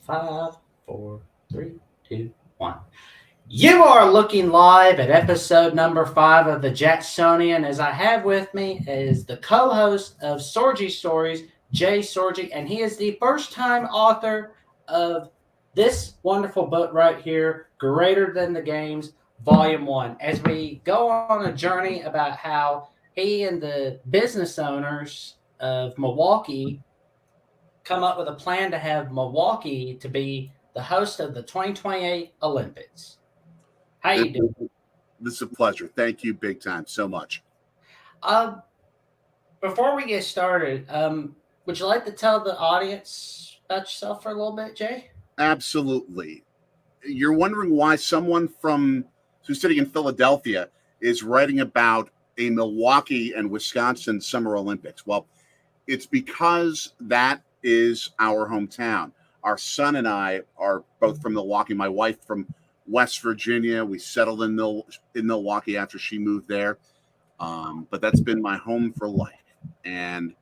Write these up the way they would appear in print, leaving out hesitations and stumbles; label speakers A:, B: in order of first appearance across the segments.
A: Five, four, three, two, one. You are looking live at episode number 5 of the Jacksonian. As I have with me is the co-host of Sorgi Stories, Jay Sorgi, and he is the first-time author of this wonderful book right here, Greater Than the Games, Volume 1. As we go on a journey about how he and the business owners of Milwaukee come up with a plan to have Milwaukee to be the host of the 2028 Olympics. How
B: This,
A: you doing?
B: this is a pleasure. Thank you big time so much.
A: Uh, Before we get started, would you like to tell the audience about yourself for a little bit, Jay?
B: Absolutely. You're wondering why someone from who's sitting in Philadelphia is writing about a Milwaukee and Wisconsin Summer Olympics. Well, it's because that is our hometown. Our son and I are both from Milwaukee. My wife from West Virginia. We settled in Milwaukee after she moved there. But that's been my home for life. And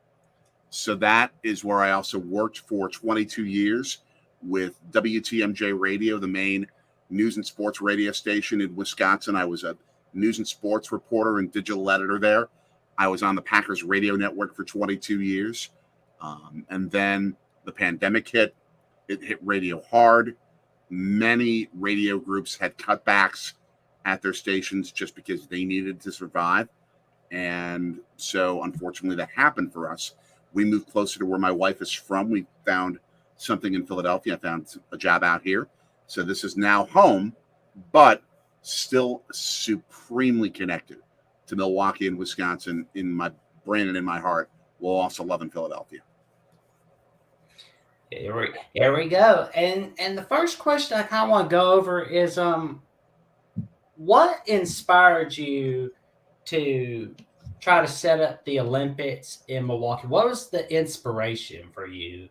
B: so that is where I also worked for 22 years with WTMJ Radio, the main news and sports radio station in Wisconsin. I was a news and sports reporter and digital editor there. I was on the Packers radio network for 22 years. And then the pandemic hit. It hit radio hard. Many radio groups had cutbacks at their stations just because they needed to survive. And so, unfortunately, that happened for us. We moved closer to where my wife is from. We found something in Philadelphia. I found a job out here. So this is now home, but still supremely connected to Milwaukee and Wisconsin in my brain and in my heart. We'll also love in Philadelphia.
A: Here we go. And the first question I kind of want to go over is what inspired you to try to set up the Olympics in Milwaukee? What was the inspiration for you?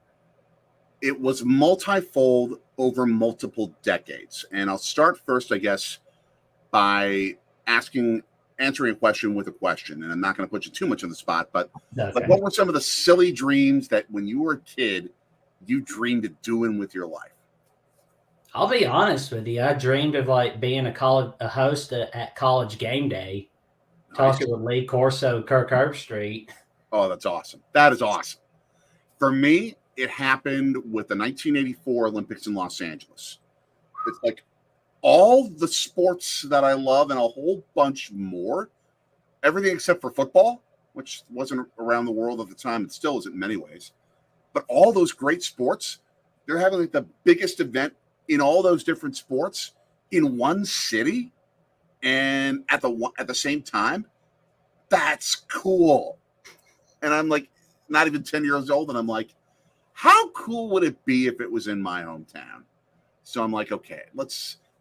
B: It was multifold over multiple decades. And I'll start first, I guess, by answering a question with a question. And I'm not going to put you too much on the spot, but
A: Okay.
B: like, what were some of the silly dreams that when you were a kid, you dreamed of doing with your life?
A: I'll be honest with you. I dreamed of like being a host at college game day, talking with Lee Corso, Kirk Herbstreit.
B: Oh, that's awesome. That is awesome. For me, it happened with the 1984 Olympics in Los Angeles. It's like all the sports that I love and a whole bunch more, everything except for football, which wasn't around the world at the time. It still isn't in many ways. But all those great sports, they're having like the biggest event in all those different sports in one city and at the same time. That's cool. And I'm like not even 10 years old, and I'm like, how cool would it be if it was in my hometown? So I'm like, okay,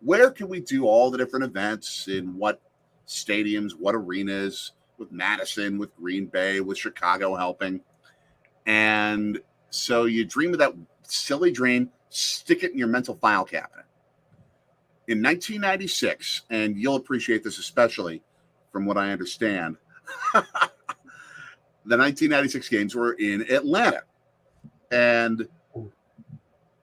B: where can we do all the different events, in what stadiums, what arenas, with Madison, with Green Bay, with Chicago helping. And so you dream of that silly dream, stick it in your mental file cabinet. In 1996, and you'll appreciate this especially from what I understand, the 1996 games were in Atlanta. And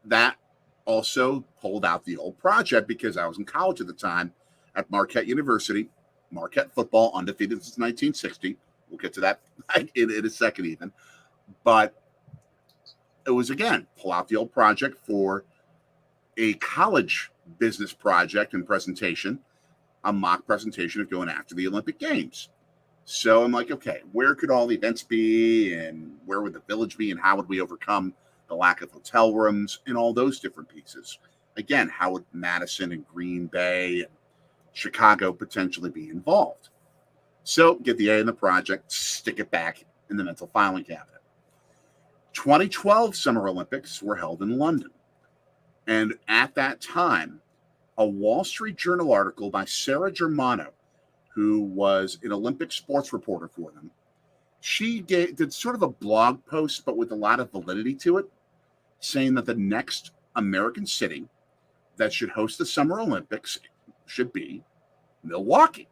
B: that also pulled out the old project because I was in college at the time at Marquette University. Marquette football, undefeated since 1960. We'll get to that in a second even. But it was, again, pull out the old project for a college business project and presentation, a mock presentation of going after the Olympic Games. So I'm like, okay, where could all the events be, and where would the village be, and how would we overcome the lack of hotel rooms and all those different pieces? Again, how would Madison and Green Bay and Chicago potentially be involved? So get the A in the project, stick it back in the mental filing cabinet. 2012 Summer Olympics were held in London. And at that time, a Wall Street Journal article by Sarah Germano, who was an Olympic sports reporter for them, she did sort of a blog post, but with a lot of validity to it, saying that the next American city that should host the Summer Olympics should be Milwaukee.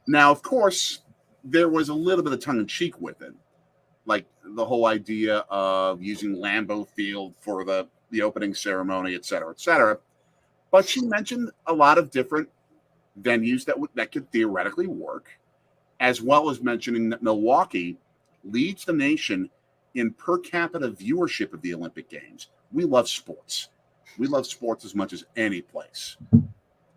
B: Now, of course, there was a little bit of tongue-in-cheek with it, like the whole idea of using Lambeau Field for the the opening ceremony, et cetera, et cetera. But she mentioned a lot of different venues that could theoretically work, as well as mentioning that Milwaukee leads the nation in per capita viewership of the Olympic Games. We love sports. We love sports as much as any place.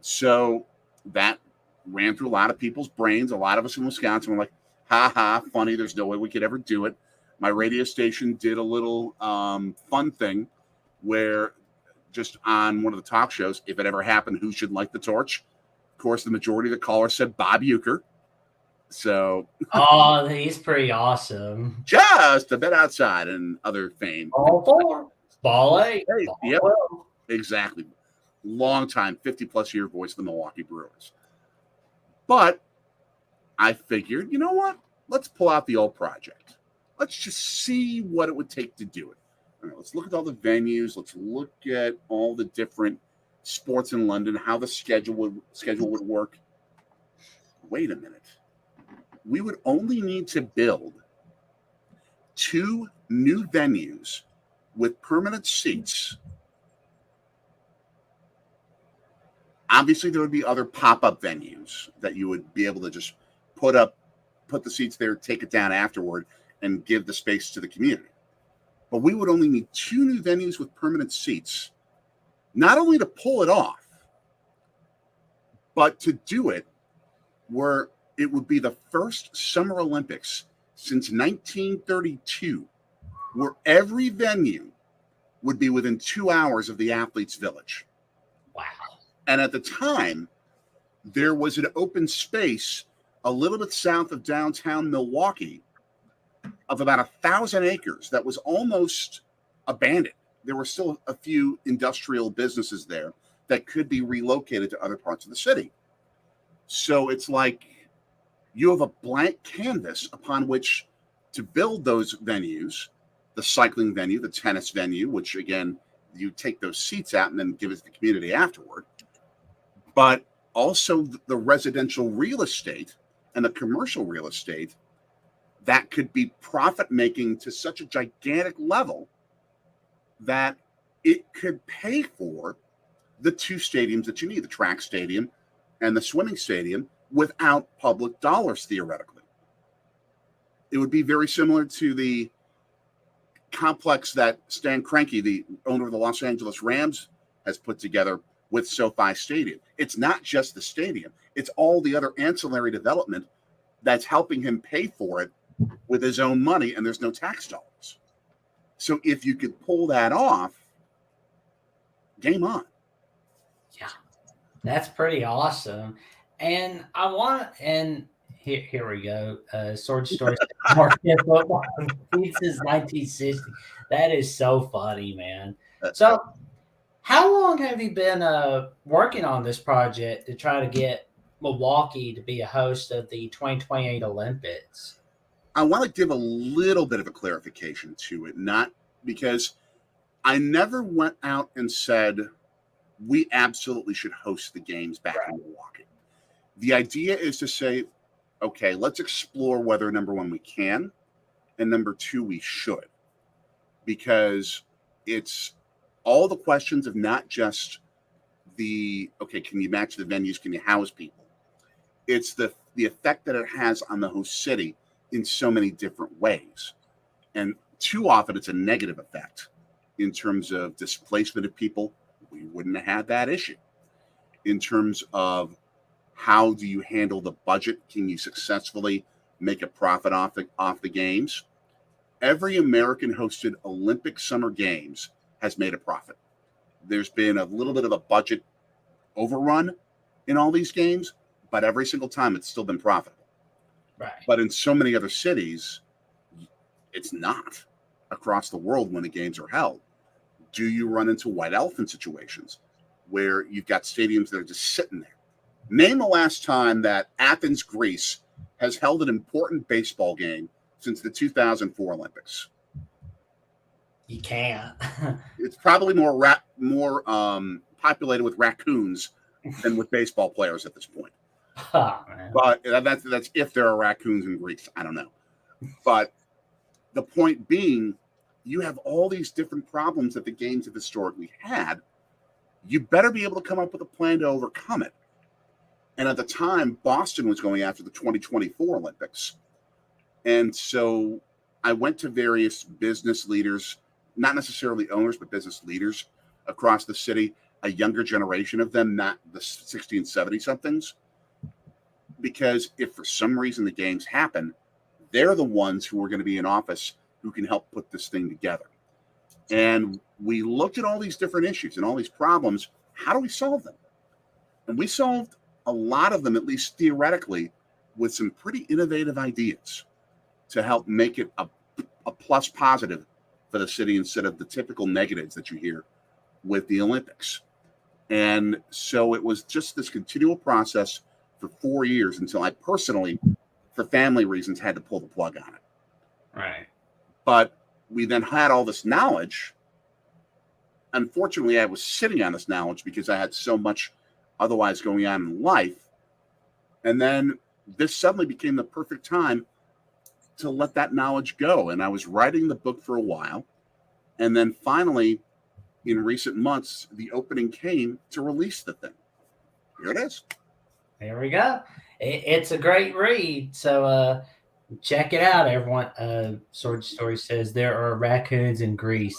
B: So that ran through a lot of people's brains. A lot of us in Wisconsin were like, ha ha, funny. There's no way we could ever do it. My radio station did a little fun thing where just on one of the talk shows, if it ever happened, who should light the torch? Of course, the majority of the callers said Bob Uecker. So,
A: oh, he's pretty awesome.
B: Just a bit outside and other fame.
A: Ball 4, ball 8,
B: Hey,
A: ball
B: yep,
A: 12.
B: exactly. Long time, 50-plus year voice of the Milwaukee Brewers. But I figured, you know what? Let's pull out the old project. Let's just see what it would take to do it. All right, let's look at all the venues. Let's look at all the different sports in London, how the schedule would work. Wait a minute. We would only need to build 2 new venues with permanent seats. Obviously, there would be other pop-up venues that you would be able to just put the seats there, take it down afterward, and give the space to the community. But we would only need 2 new venues with permanent seats, not only to pull it off, but to do it where it would be the first Summer Olympics since 1932, where every venue would be within 2 hours of the athletes' village.
A: Wow.
B: And at the time, there was an open space a little bit south of downtown Milwaukee of about 1,000 acres that was almost abandoned. There were still a few industrial businesses there that could be relocated to other parts of the city. So it's like you have a blank canvas upon which to build those venues, the cycling venue, the tennis venue, which again, you take those seats out and then give it to the community afterward. But also the residential real estate and the commercial real estate that could be profit making to such a gigantic level that it could pay for the 2 stadiums that you need, the track stadium and the swimming stadium, without public dollars, theoretically. It would be very similar to the complex that Stan Kroenke, the owner of the Los Angeles Rams, has put together with SoFi Stadium. It's not just the stadium. It's all the other ancillary development that's helping him pay for it with his own money, and there's no tax dollars. So if you could pull that off, game on.
A: Yeah, that's pretty awesome. And here we go. Sword Story Market Football since 1960. That is so funny, man. So how long have you been working on this project to try to get Milwaukee to be a host of the 2028 Olympics?
B: I want to give a little bit of a clarification to it, not because I never went out and said we absolutely should host the games back in Milwaukee. The idea is to say, okay, let's explore whether, number one, we can, and number two, we should. Because it's all the questions of not just okay, can you match the venues? Can you house people? It's the effect that it has on the host city in so many different ways. And too often it's a negative effect in terms of displacement of people. We wouldn't have had that issue. In terms of how do you handle the budget? Can you successfully make a profit off the games? Every American hosted Olympic Summer Games has made a profit. There's been a little bit of a budget overrun in all these games, but every single time it's still been profitable.
A: Right.
B: But in so many other cities, it's not across the world when the games are held. Do you run into white elephant situations where you've got stadiums that are just sitting there? Name the last time that Athens, Greece has held an important baseball game since the 2004 Olympics.
A: You can't.
B: It's probably more populated with raccoons than with baseball players at this point.
A: Oh, man.
B: But that's if there are raccoons in Greece. I don't know. But the point being, you have all these different problems that the games have historically had. You better be able to come up with a plan to overcome it. And at the time, Boston was going after the 2024 Olympics. And so I went to various business leaders, not necessarily owners, but business leaders across the city, a younger generation of them, not the 60 and 70 somethings. Because if for some reason the games happen, they're the ones who are going to be in office who can help put this thing together. And we looked at all these different issues and all these problems. How do we solve them? And we solved a lot of them, at least theoretically, with some pretty innovative ideas to help make it a plus positive for the city instead of the typical negatives that you hear with the Olympics. And so it was just this continual process for 4 years until I personally, for family reasons, had to pull the plug on it.
A: Right.
B: But we then had all this knowledge. Unfortunately, I was sitting on this knowledge because I had so much otherwise going on in life. And then this suddenly became the perfect time to let that knowledge go. And I was writing the book for a while. And then finally, in recent months, the opening came to release the thing. Here it is.
A: There we go. It's a great read. So check it out, everyone. Sorgi Story says there are raccoons in Greece.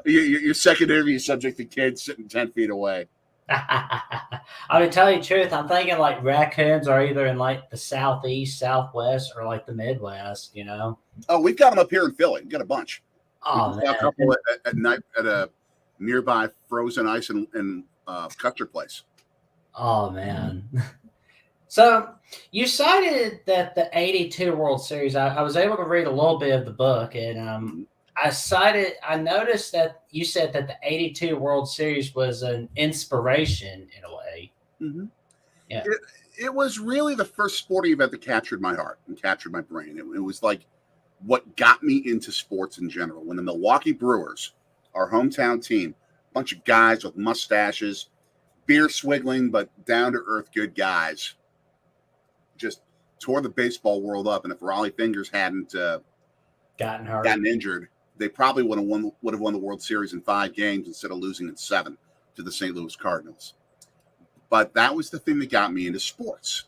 B: Your second interview subject to kids sitting 10 feet away.
A: I mean, tell you the truth, I'm thinking like raccoons are either in like the southeast, southwest, or like the Midwest, you know?
B: Oh, we've got them up here in Philly. We've got a bunch.
A: Oh,
B: we saw a couple at night at a nearby frozen ice and custard place.
A: Oh, man. So you cited that the 82 World Series, I was able to read a little bit of the book, and I noticed that you said that the 82 World Series was an inspiration in a way.
B: Mm-hmm.
A: Yeah.
B: It was really the first sporting event that captured my heart and captured my brain. It was like what got me into sports in general. When the Milwaukee Brewers, our hometown team, a bunch of guys with mustaches, beer swiggling, but down-to-earth good guys, just tore the baseball world up. And if Raleigh Fingers hadn't gotten injured, they probably would have won the World Series in 5 games instead of losing in 7 to the St. Louis Cardinals. But that was the thing that got me into sports.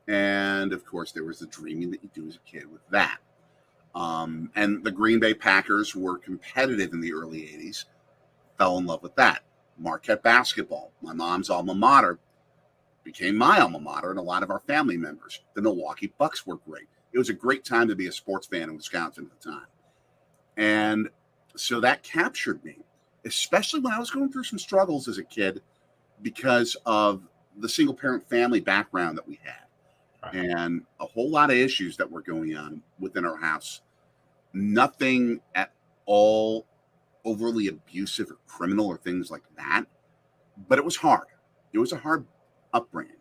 B: And, of course, there was the dreaming that you do as a kid with that. And the Green Bay Packers were competitive in the early 80s. Fell in love with that. Marquette basketball, my mom's alma mater, became my alma mater and a lot of our family members. The Milwaukee Bucks were great. It was a great time to be a sports fan in Wisconsin at the time. And so that captured me, especially when I was going through some struggles as a kid because of the single-parent family background that we had. And a whole lot of issues that were going on within our house. Nothing at all overly abusive or criminal or things like that. But it was hard. It was a hard upbringing.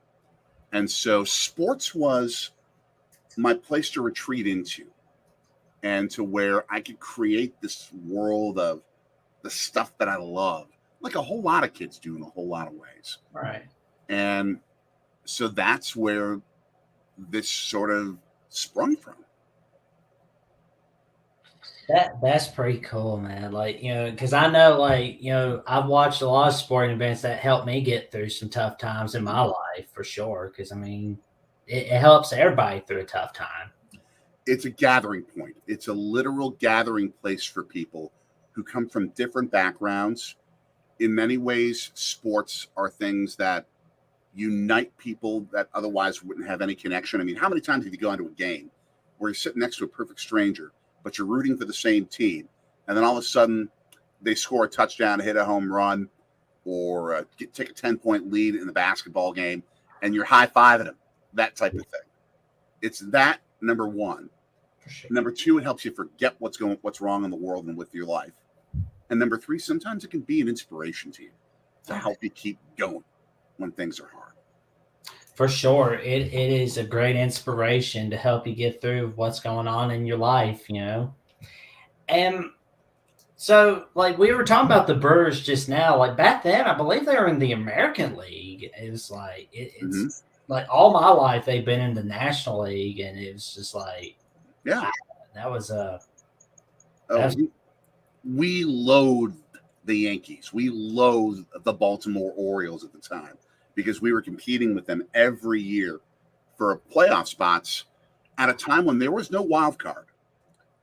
B: And so sports was my place to retreat into and to where I could create this world of the stuff that I love, like a whole lot of kids do in a whole lot of ways.
A: Right.
B: And so that's where this sort of sprung from.
A: That's pretty cool, man. Like, you know, because I know, like, you know, I've watched a lot of sporting events that helped me get through some tough times in my life for sure. Because I mean, it helps everybody through a tough time.
B: It's a gathering point. It's a literal gathering place for people who come from different backgrounds. In many ways, sports are things that unite people that otherwise wouldn't have any connection. I mean, how many times have you gone to a game where you're sitting next to a perfect stranger, but you're rooting for the same team, and then all of a sudden they score a touchdown, hit a home run, or take a 10-point lead in the basketball game, and you're high-fiving them, that type of thing. It's that, number one. Sure. Number two, it helps you forget what's wrong in the world and with your life. And number three, sometimes it can be an inspiration to you to help you keep going when things are hard.
A: For sure. It is a great inspiration to help you get through what's going on in your life, you know? And so, like, we were talking about the Brewers just now. Like, back then, I believe they were in the American League. It was like, it's like all my life they've been in the National League, and it was just like,
B: yeah,
A: that was
B: Oh, we loathed the Yankees. We loathed the Baltimore Orioles at the time because we were competing with them every year for playoff spots at a time when there was no wild card.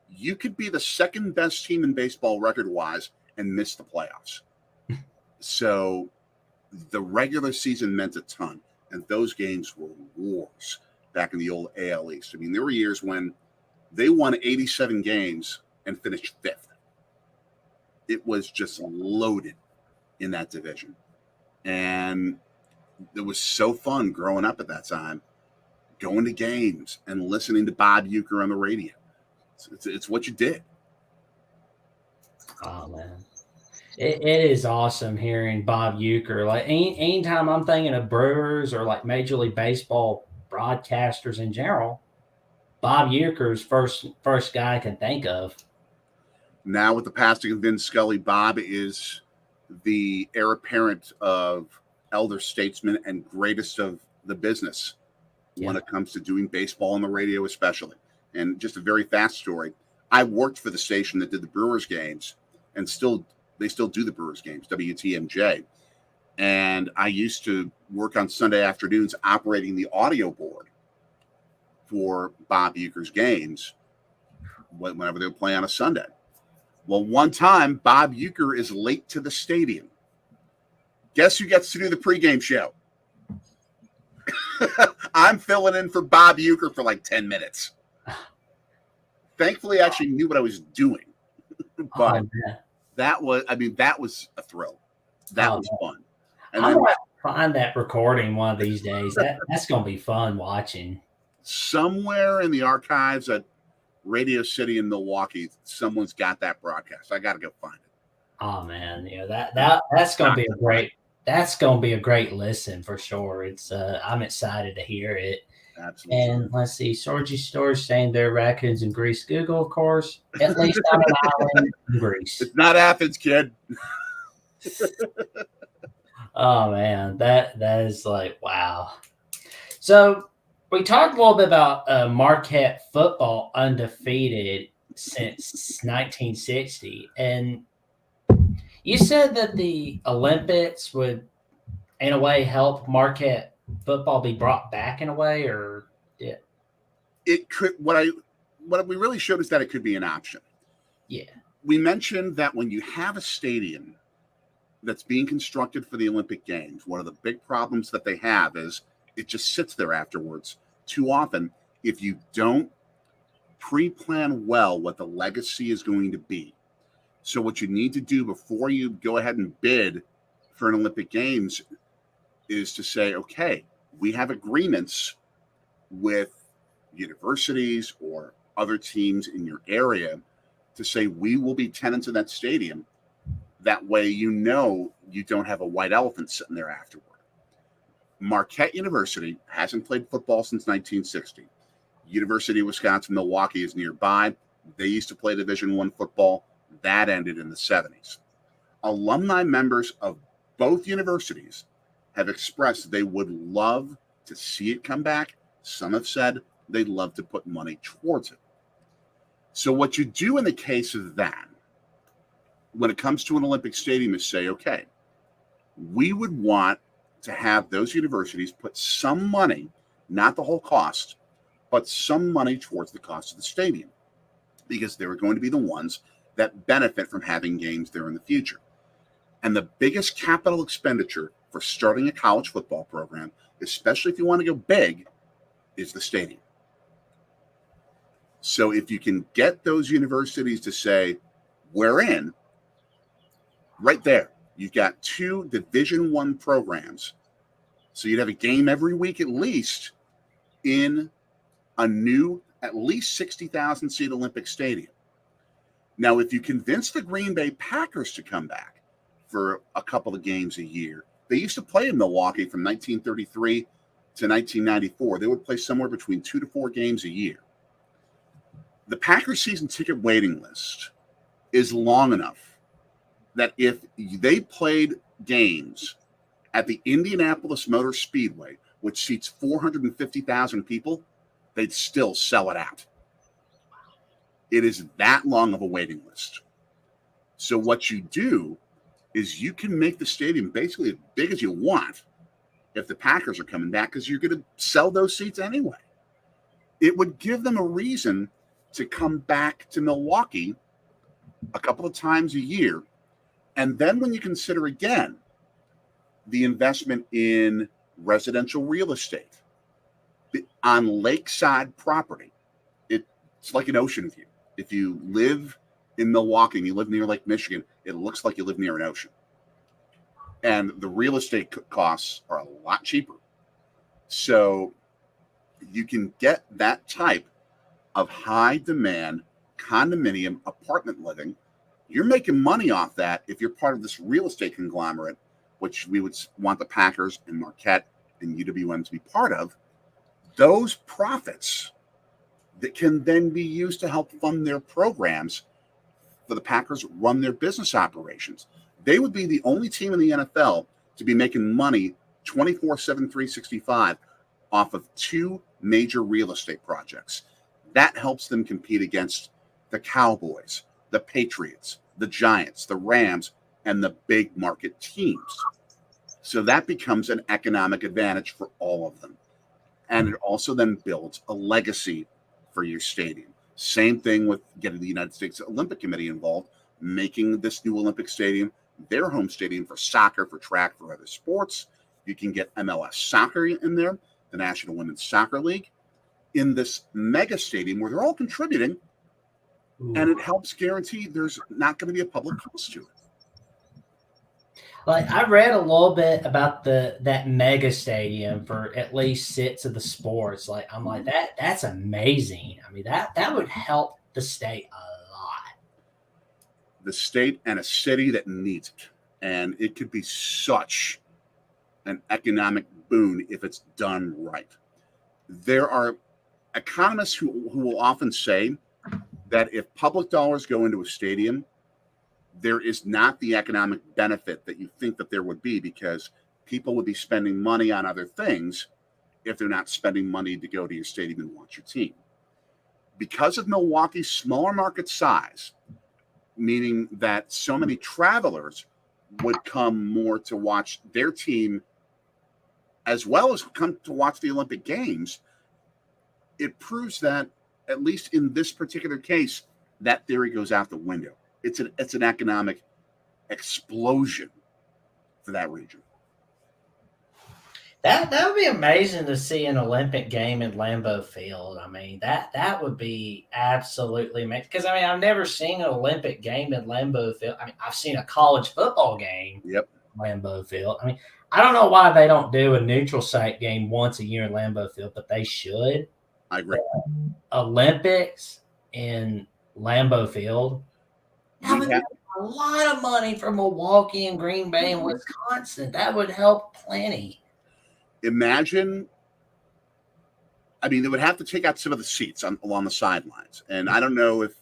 B: You could be the second best team in baseball record-wise and miss the playoffs. So the regular season meant a ton, and those games were wars back in the old AL East. I mean, there were years when they won 87 games and finished fifth. It was just loaded in that division. And it was so fun growing up at that time, going to games and listening to Bob Uecker on the radio. It's what you did.
A: Oh, man. It is awesome hearing Bob Uecker. Like anytime I'm thinking of Brewers or like Major League Baseball broadcasters in general, Bob Uecker's first guy I can think of.
B: Now with the passing of Vin Scully, Bob is the heir apparent of elder statesman and greatest of the business when it comes to doing baseball on the radio, especially. And just a very fast story. I worked for the station that did the Brewers games, and they still do the Brewers games, WTMJ. And I used to work on Sunday afternoons operating the audio board for Bob Uecker's games whenever they would play on a Sunday. Well, one time, Bob Uecker is late to the stadium. Guess who gets to do the pregame show? I'm filling in for Bob Uecker for like 10 minutes. Thankfully, I actually knew what I was doing. But that was a thrill. That was fun. And
A: I'm going to find that recording one of these days. That's going to be fun watching.
B: Somewhere in the archives at Radio City in Milwaukee, someone's got that broadcast. I got to go find it.
A: Oh man, that's going to be a great listen for sure. It's I'm excited to hear it.
B: Absolutely.
A: And let's see, Sorgi stores saying there are raccoons in Greece. Google, of course, at least on an island in Greece.
B: It's not Athens, kid.
A: Oh man, that is like wow. So we talked a little bit about Marquette football undefeated since 1960, and you said that the Olympics would, in a way, help Marquette football be brought back in a way, or yeah,
B: it could. What we really showed is that it could be an option.
A: Yeah,
B: we mentioned that when you have a stadium that's being constructed for the Olympic Games, one of the big problems that they have is it just sits there afterwards. Too often, if you don't pre-plan well what the legacy is going to be. So what you need to do before you go ahead and bid for an Olympic Games is to say, okay, we have agreements with universities or other teams in your area to say we will be tenants of that stadium. That way you don't have a white elephant sitting there afterward. Marquette University hasn't played football since 1960. University of Wisconsin-Milwaukee is nearby. They used to play Division I football. That ended in the 70s. Alumni members of both universities have expressed they would love to see it come back. Some have said they'd love to put money towards it. So what you do in the case of that, when it comes to an Olympic stadium, is say, okay, we would want to have those universities put some money, not the whole cost, but some money towards the cost of the stadium, because they're going to be the ones that benefit from having games there in the future. And the biggest capital expenditure for starting a college football program, especially if you want to go big, is the stadium. So if you can get those universities to say, we're in, right there, you've got 2 Division I programs. So you'd have a game every week at least in a new, at least 60,000 seat Olympic stadium. Now, if you convince the Green Bay Packers to come back for a couple of games a year, they used to play in Milwaukee from 1933 to 1994. They would play somewhere between 2 to 4 games a year. The Packers season ticket waiting list is long enough that if they played games at the Indianapolis Motor Speedway, which seats 450,000 people, they'd still sell it out. It is that long of a waiting list. So what you do is you can make the stadium basically as big as you want if the Packers are coming back, because you're going to sell those seats anyway. It would give them a reason to come back to Milwaukee a couple of times a year. And then when you consider again the investment in residential real estate on lakeside property, it's like an ocean view. If you live in Milwaukee and you live near Lake Michigan, it looks like you live near an ocean. And the real estate costs are a lot cheaper. So you can get that type of high demand condominium apartment living. You're making money off that if you're part of this real estate conglomerate, which we would want the Packers and Marquette and UWM to be part of. Those profits that can then be used to help fund their programs for the Packers run their business operations. They would be the only team in the NFL to be making money 24/7, 365 off of two major real estate projects. That helps them compete against the Cowboys, the Patriots, the Giants, the Rams, and the big market teams. So that becomes an economic advantage for all of them. And it also then builds a legacy for your stadium. Same thing with getting the United States Olympic Committee involved, making this new Olympic Stadium their home stadium for soccer, for track, for other sports. You can get MLS soccer in there, the National Women's Soccer League, in this mega stadium where they're all contributing.
A: Ooh.
B: And it helps guarantee there's not going to be a public cost to it.
A: Like, I read a little bit about that mega stadium for at least 6 of the sports. Like, I'm like, that's amazing. I mean, that would help the state a lot.
B: The state and a city that needs it. And it could be such an economic boon if it's done right. There are economists who will often say that if public dollars go into a stadium, there is not the economic benefit that you think that there would be, because people would be spending money on other things if they're not spending money to go to your stadium and watch your team. Because of Milwaukee's smaller market size, meaning that so many travelers would come more to watch their team as well as come to watch the Olympic Games, it proves that, at least in this particular case, that theory goes out the window. It's an economic explosion for that region.
A: That would be amazing to see an Olympic game in Lambeau Field. I mean, that would be absolutely amazing. Because I mean, I've never seen an Olympic game in Lambeau Field. I mean, I've seen a college football game.
B: Yep.
A: In Lambeau Field. I mean, I don't know why they don't do a neutral site game once a year in Lambeau Field, but they should.
B: I agree.
A: Olympics in Lambeau Field. That would be a lot of money for Milwaukee and Green Bay and Wisconsin. That would help plenty.
B: Imagine, I mean, they would have to take out some of the seats along the sidelines. And I don't know if,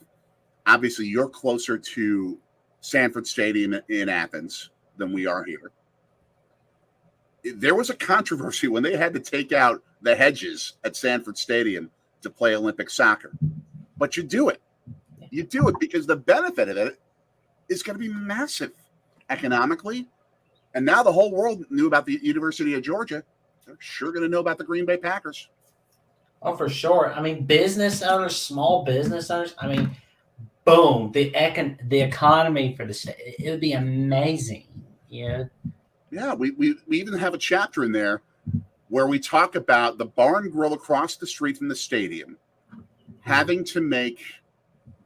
B: obviously, you're closer to Sanford Stadium in Athens than we are here. There was a controversy when they had to take out the hedges at Sanford Stadium to play Olympic soccer. But you do it. You do it because the benefit of it is going to be massive economically. And now the whole world knew about the University of Georgia. They're sure going to know about the Green Bay Packers.
A: Oh, for sure. I mean, business owners, small business owners, I mean, boom, the economy for the state, it would be amazing. Yeah.
B: Yeah, we even have a chapter in there where we talk about the bar and grill across the street from the stadium having to make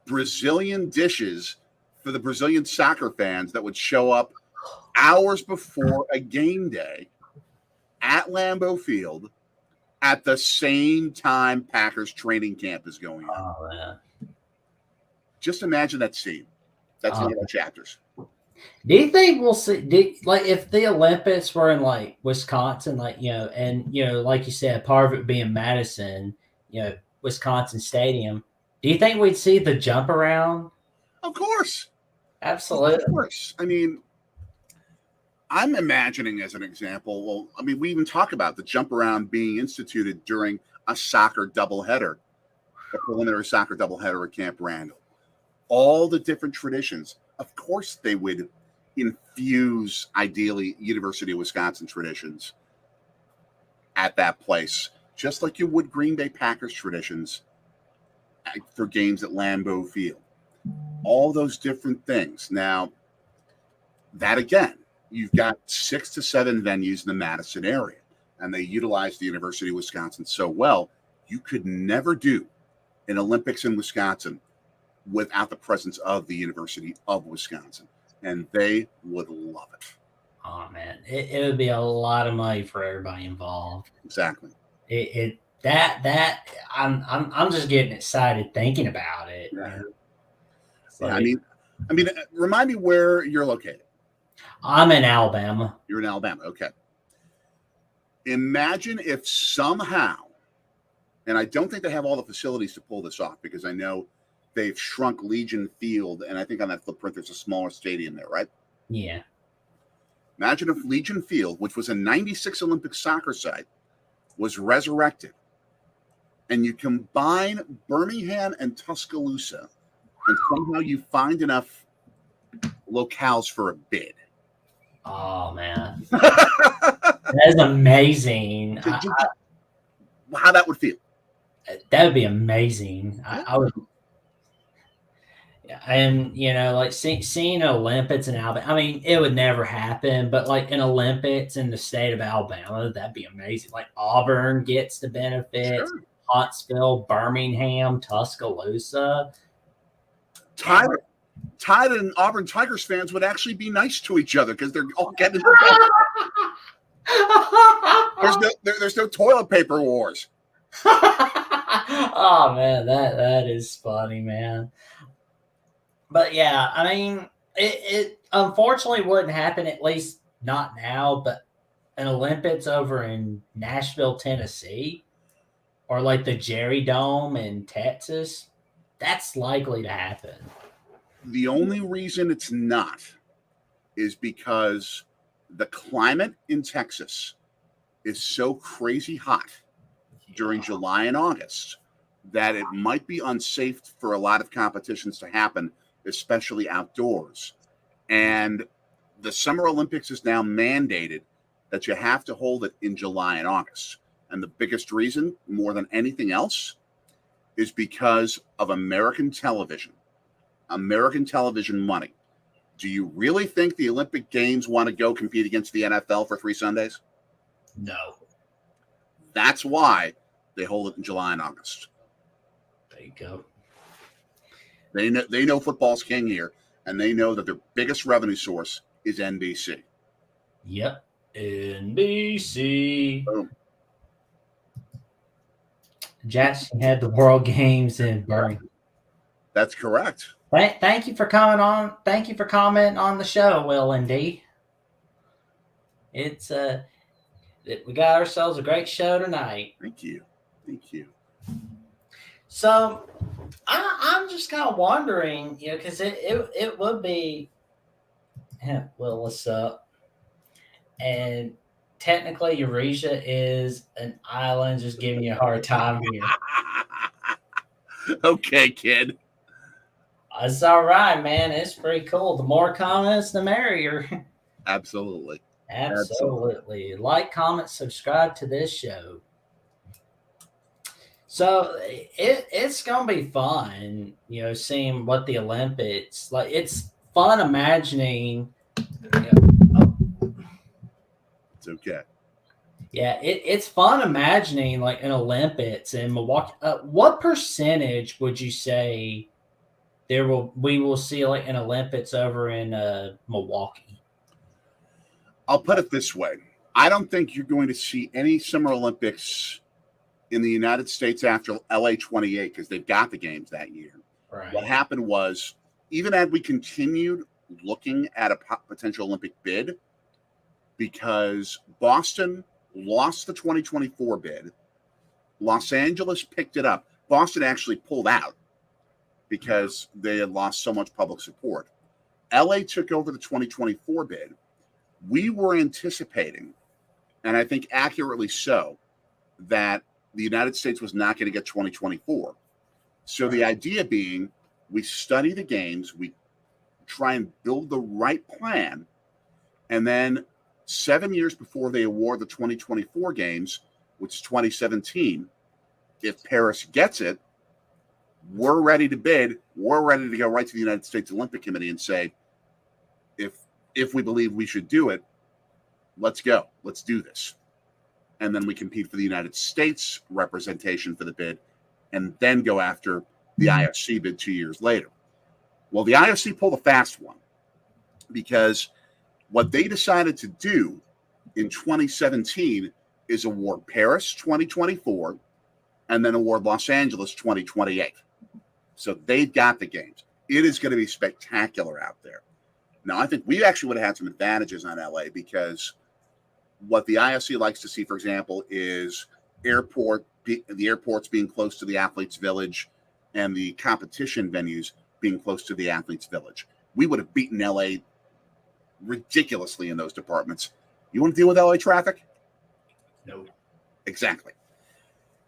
B: Brazilian dishes for the Brazilian soccer fans that would show up hours before a game day at Lambeau Field at the same time Packers training camp is going on.
A: Oh, yeah.
B: Just imagine that scene. That's one of our chapters.
A: Do you think we'll see, like, if the Olympics were in, like, Wisconsin, like, and, like you said, part of it being Madison, Wisconsin Stadium, do you think we'd see the jump around?
B: Of course.
A: Absolutely.
B: Of course. I mean, I'm imagining, as an example, well, I mean, we even talk about the jump around being instituted during a soccer doubleheader. the preliminary soccer doubleheader at Camp Randall. All the different traditions. Of course, they would infuse, ideally, University of Wisconsin traditions at that place, just like you would Green Bay Packers traditions for games at Lambeau Field. All those different things. Now, that again, you've got 6 to 7 venues in the Madison area, and they utilize the University of Wisconsin so well, you could never do an Olympics in Wisconsin without the presence of the University of Wisconsin, and they would love it.
A: Oh man, it would be a lot of money for everybody involved.
B: Exactly.
A: I'm just getting excited thinking about it.
B: Yeah.
A: Like,
B: I mean, remind me where you're located.
A: I'm in Alabama.
B: You're in Alabama. Okay. Imagine if somehow, and I don't think they have all the facilities to pull this off because I know they've shrunk Legion Field, and I think on that footprint there's a smaller stadium there, right?
A: Yeah.
B: Imagine if Legion Field, which was a 96 Olympic soccer site, was resurrected, and you combine Birmingham and Tuscaloosa, and somehow you find enough locales for a bid.
A: Oh man, that is amazing.
B: How that would feel?
A: That would be amazing. I would. And like seeing Olympics in Alabama. I mean, it would never happen, but like an Olympics in the state of Alabama, that'd be amazing. Like Auburn gets the benefits,
B: Sure.
A: Huntsville, Birmingham, Tuscaloosa.
B: Tide and Auburn Tigers fans would actually be nice to each other because they're all getting. There's no toilet paper wars.
A: Oh man, that is funny, man. But yeah, I mean, it unfortunately wouldn't happen, at least not now. But an Olympics over in Nashville, Tennessee, or like the Jerry Dome in Texas, that's likely to happen.
B: The only reason it's not is because the climate in Texas is so crazy hot during July and August that it might be unsafe for a lot of competitions to happen, especially outdoors. And the Summer Olympics is now mandated that you have to hold it in July and August. And the biggest reason, more than anything else, is because of American television money. Do you really think the Olympic Games want to go compete against the NFL for 3 Sundays?
A: No.
B: That's why they hold it in July and August.
A: There you go.
B: They know football's king here, and they know that their biggest revenue source is NBC.
A: Yep. NBC.
B: Boom.
A: Jackson had the World Games in Birmingham.
B: That's correct.
A: Thank you for coming on. Thank you for commenting on the show, Will and D. It's we got ourselves a great show tonight.
B: Thank you.
A: So I'm just kind of wondering, because it would be, Will, what's up? And technically, Eurasia is an island, just giving you a hard time here.
B: Okay, kid.
A: It's all right, man. It's pretty cool. The more comments, the merrier.
B: Absolutely.
A: Like, comment, subscribe to this show. So it's gonna be fun, seeing what the Olympics like. It's fun imagining.
B: It's okay.
A: Yeah, it's fun imagining like an Olympics in Milwaukee. What percentage would you say we will see like an Olympics over in Milwaukee?
B: I'll put it this way. I don't think you're going to see any Summer Olympics in the United States after LA 28 because they've got the games that year.
A: Right.
B: What happened was, even as we continued looking at a potential Olympic bid, because Boston lost the 2024 bid, Los Angeles picked it up. Boston actually pulled out because they had lost so much public support. LA took over the 2024 bid. We were anticipating, and I think accurately so, that the United States was not going to get 2024. So the idea being, we study the games, we try and build the right plan, and then 7 years before they award the 2024 games, which is 2017, if Paris gets it, we're ready to bid. We're ready to go right to the United States Olympic Committee and say, if we believe we should do it, let's go. Let's do this. And then we compete for the United States representation for the bid, and then go after the IFC bid 2 years later. Well, the IFC pulled a fast one, because what they decided to do in 2017 is award Paris 2024 and then award Los Angeles 2028. So they've got the games. It is going to be spectacular out there. Now, I think we actually would have had some advantages on LA, because what the IFC likes to see, for example, is the airports being close to the athletes' village and the competition venues being close to the athletes' village. We would have beaten LA ridiculously in those departments. You want to deal with LA traffic?
A: No.
B: Exactly.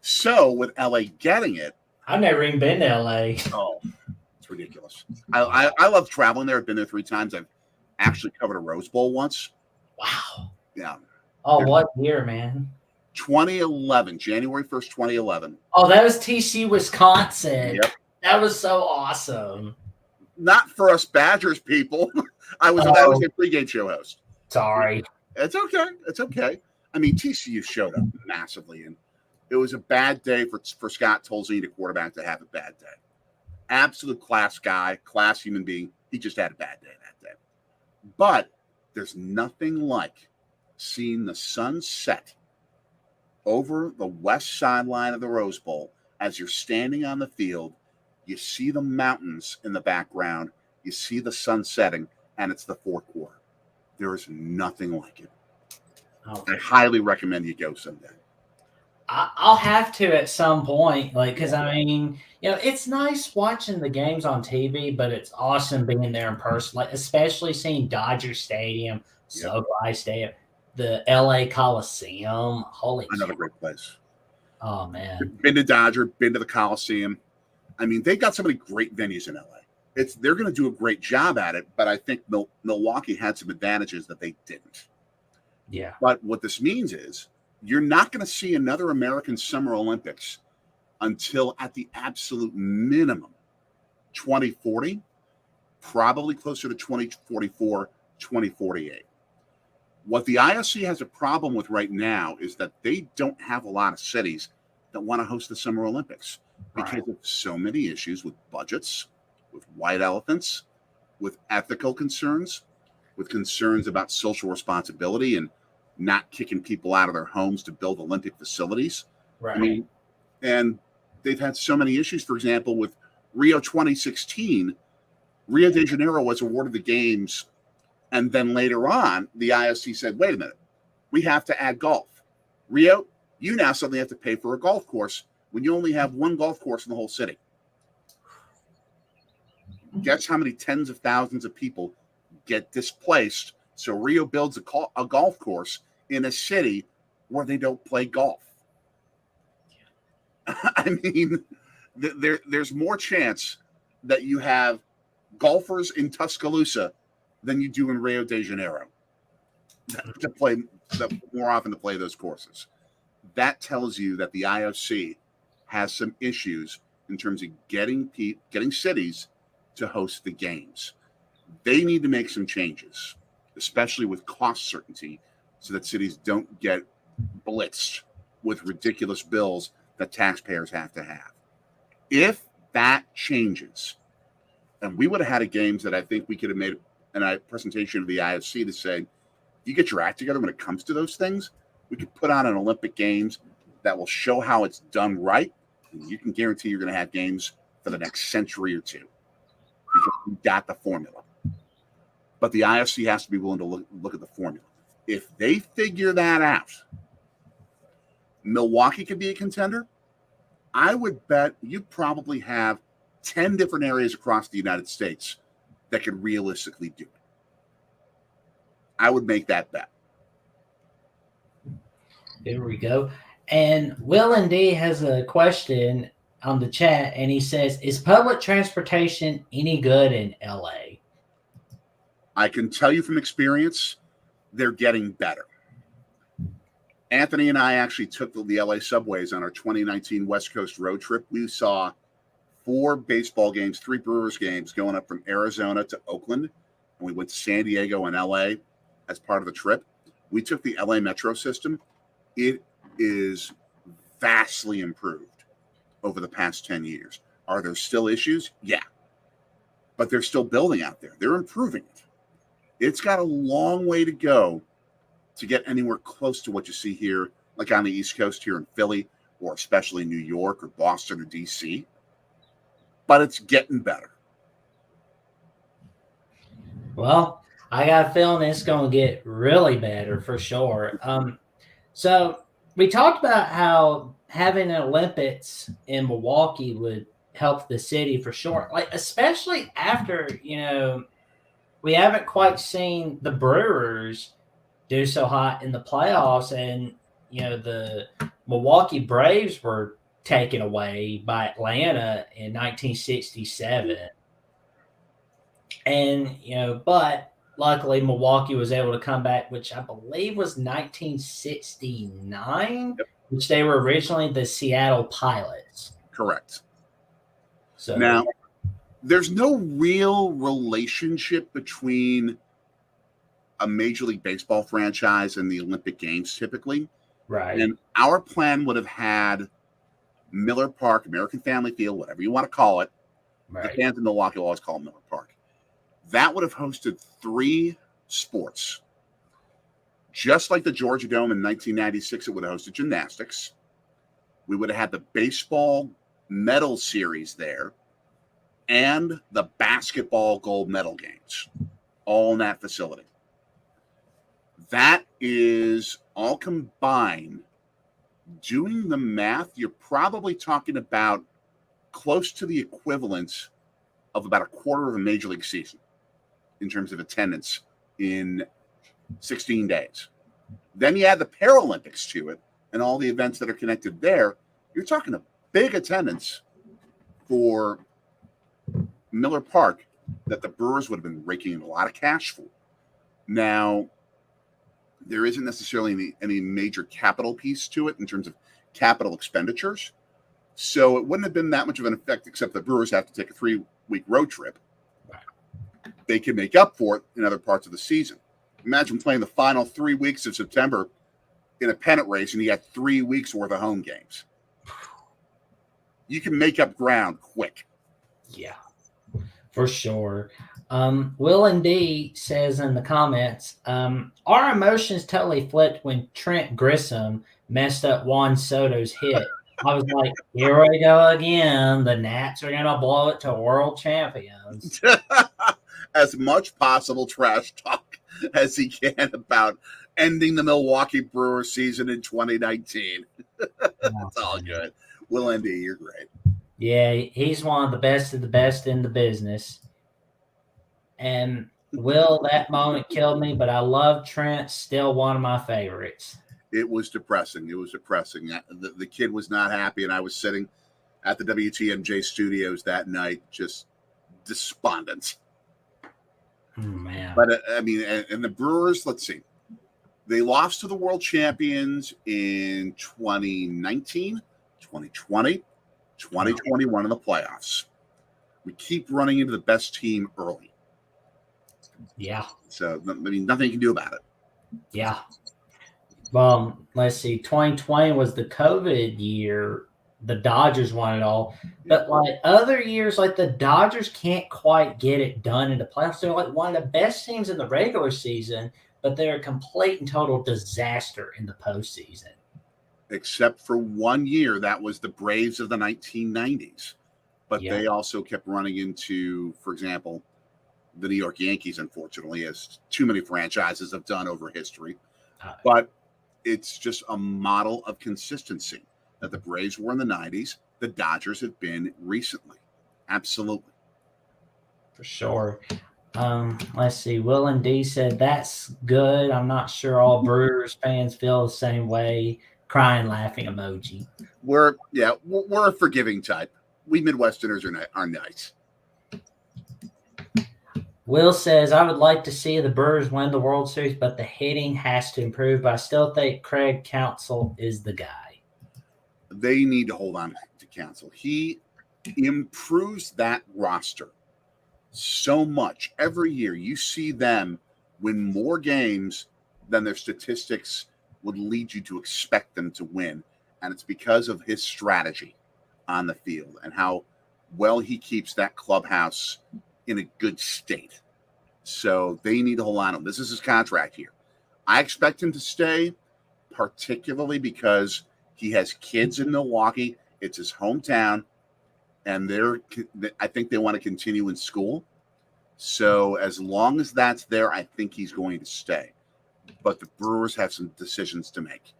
B: So with LA getting it,
A: I've never even been to LA.
B: oh, it's ridiculous. I love traveling there. I've been there 3 times. I've actually covered a Rose Bowl once.
A: Wow.
B: Yeah.
A: Oh, what year, man?
B: 2011, January 1st, 2011.
A: Oh, that was TC Wisconsin.
B: Yep.
A: That was so awesome.
B: Not for us Badgers people. I was a pregame show host.
A: Sorry.
B: It's okay. It's okay. I mean, TCU showed up massively, and it was a bad day for Scott Tolzien, the quarterback, to have a bad day. Absolute class guy, class human being. He just had a bad day that day. But there's nothing like seeing the sun set over the west sideline of the Rose Bowl as you're standing on the field. You see the mountains in the background. You see the sun setting, and it's the fourth quarter. There is nothing like it.
A: Okay.
B: I highly recommend you go someday.
A: I'll have to at some point, because I mean, it's nice watching the games on TV, but it's awesome being there in person, especially seeing Dodger Stadium, SoFi Stadium, the LA Coliseum. Holy
B: Another
A: cow.
B: great place.
A: Oh man,
B: been to Dodger, been to the Coliseum. I mean, they've got so many great venues in LA. They're going to do a great job at it, but I think Milwaukee had some advantages that they didn't.
A: Yeah.
B: But what this means is you're not going to see another American Summer Olympics until, at the absolute minimum, 2040, probably closer to 2044, 2048. What the IOC has a problem with right now is that they don't have a lot of cities that want to host the Summer Olympics because of so many issues with budgets, with white elephants, with ethical concerns, with concerns about social responsibility and not kicking people out of their homes to build Olympic facilities.
A: Right.
B: I mean, and they've had so many issues. For example, with Rio 2016, Rio de Janeiro was awarded the games, and then later on, the IOC said, wait a minute, we have to add golf. Rio, you now suddenly have to pay for a golf course when you only have one golf course in the whole city. Guess how many tens of thousands of people get displaced? So Rio builds a golf course in a city where they don't play golf. I mean, there's more chance that you have golfers in Tuscaloosa than you do in Rio de Janeiro to play more often to play those courses. That tells you that the IOC has some issues in terms of getting cities to host the games. They need to make some changes, especially with cost certainty, so that cities don't get blitzed with ridiculous bills that taxpayers have to have. If that changes, and we would have had a games that I think we could have made a presentation of the IOC to say, if you get your act together when it comes to those things, we could put on an Olympic Games that will show how it's done right. And you can guarantee you're going to have games for the next century or two because we got the formula. But the IOC has to be willing to look at the formula. If they figure that out, Milwaukee could be a contender. I would bet you probably have 10 different areas across the United States that could realistically do it. I would make that bet.
A: There we go. And Will and D has a question. on the chat, and he says, "Is public transportation any good in LA?"
B: I can tell you from experience, they're getting better. Anthony and I actually took the LA subways on our 2019 West Coast road trip. We saw 4 baseball games, 3 Brewers games going up from Arizona to Oakland. And we went to San Diego and LA as part of the trip. We took the LA Metro system. It is vastly improved over the past 10 years. Are there still issues? Yeah. But they're still building out there. They're improving it. It's got a long way to go to get anywhere close to what you see here, like on the East Coast here in Philly, or especially New York or Boston or DC. But it's getting better.
A: Well, I got a feeling it's going to get really better for sure. So we talked about how having an Olympics in Milwaukee would help the city for sure. Like especially after we haven't quite seen the Brewers do so hot in the playoffs, and the Milwaukee Braves were taken away by Atlanta in 1967. And, but luckily Milwaukee was able to come back, which I believe was 1969, which they were originally the Seattle Pilots.
B: Correct.
A: So
B: now, there's no real relationship between a Major League Baseball franchise and the Olympic Games typically.
A: Right.
B: And our plan would have had Miller Park, American Family Field, whatever you want to call it.
A: Right.
B: The fans in Milwaukee will always call it Miller Park. That would have hosted 3 sports. Just like the Georgia Dome in 1996, it would have hosted gymnastics. We would have had the baseball medal series there and the basketball gold medal games, all in that facility. That is all combined. Doing the math, you're probably talking about close to the equivalent of about a quarter of a Major League season in terms of attendance in 16 days. Then you add the Paralympics to it and all the events that are connected there. You're talking a big attendance for Miller Park that the Brewers would have been raking in a lot of cash for. Now, there isn't necessarily any major capital piece to it in terms of capital expenditures. So it wouldn't have been that much of an effect, except the Brewers have to take a 3-week road trip. They can make up for it in other parts of the season. Imagine playing the final 3 weeks of September in a pennant race and you got 3 weeks worth of home games. You can make up ground quick.
A: Yeah, for sure. Will and D says in the comments, our emotions totally flipped when Trent Grissom messed up Juan Soto's hit. I was like, here we go again. The Nats are going to blow it to world champions.
B: As much possible trash talk as he can about ending the Milwaukee Brewers season in 2019. It's all good. Will and D, you're great.
A: Yeah, he's one of the best in the business. And Will, that moment killed me, but I love Trent, still one of my favorites.
B: It was depressing. The kid was not happy, and I was sitting at the WTMJ studios that night just despondent.
A: Oh, man.
B: But, I mean, and the Brewers, let's see. They lost to the world champions in 2019, 2020, 2021 in the playoffs. We keep running into the best team early.
A: Yeah.
B: So, I mean, nothing you can do about it.
A: Yeah. Well, let's see. 2020 was the COVID year. The Dodgers won it all. But like other years, like the Dodgers can't quite get it done in the playoffs. They're like one of the best teams in the regular season, but they're a complete and total disaster in the postseason.
B: Except for 1 year, that was the Braves of the 1990s. But they also kept running into, for example, the New York Yankees, unfortunately, as too many franchises have done over history. But it's just a model of consistency that the Braves were in the 90s. The Dodgers have been recently. Absolutely.
A: For sure. Let's see. Will and D said, that's good. I'm not sure all Brewers fans feel the same way. crying, laughing emoji.
B: We're a forgiving type. We Midwesterners are nice.
A: Will says, I would like to see the Brewers win the World Series, but the hitting has to improve. But I still think Craig Counsell is the guy.
B: They need to hold on to Counsell. He improves that roster so much. Every year you see them win more games than their statistics would lead you to expect them to win. And it's because of his strategy on the field and how well he keeps that clubhouse in a good state. So they need to hold on to him. This is his contract here. I expect him to stay, particularly because he has kids in Milwaukee. It's his hometown, and I think they want to continue in school. So as long as that's there, I think he's going to stay. But the Brewers have some decisions to make.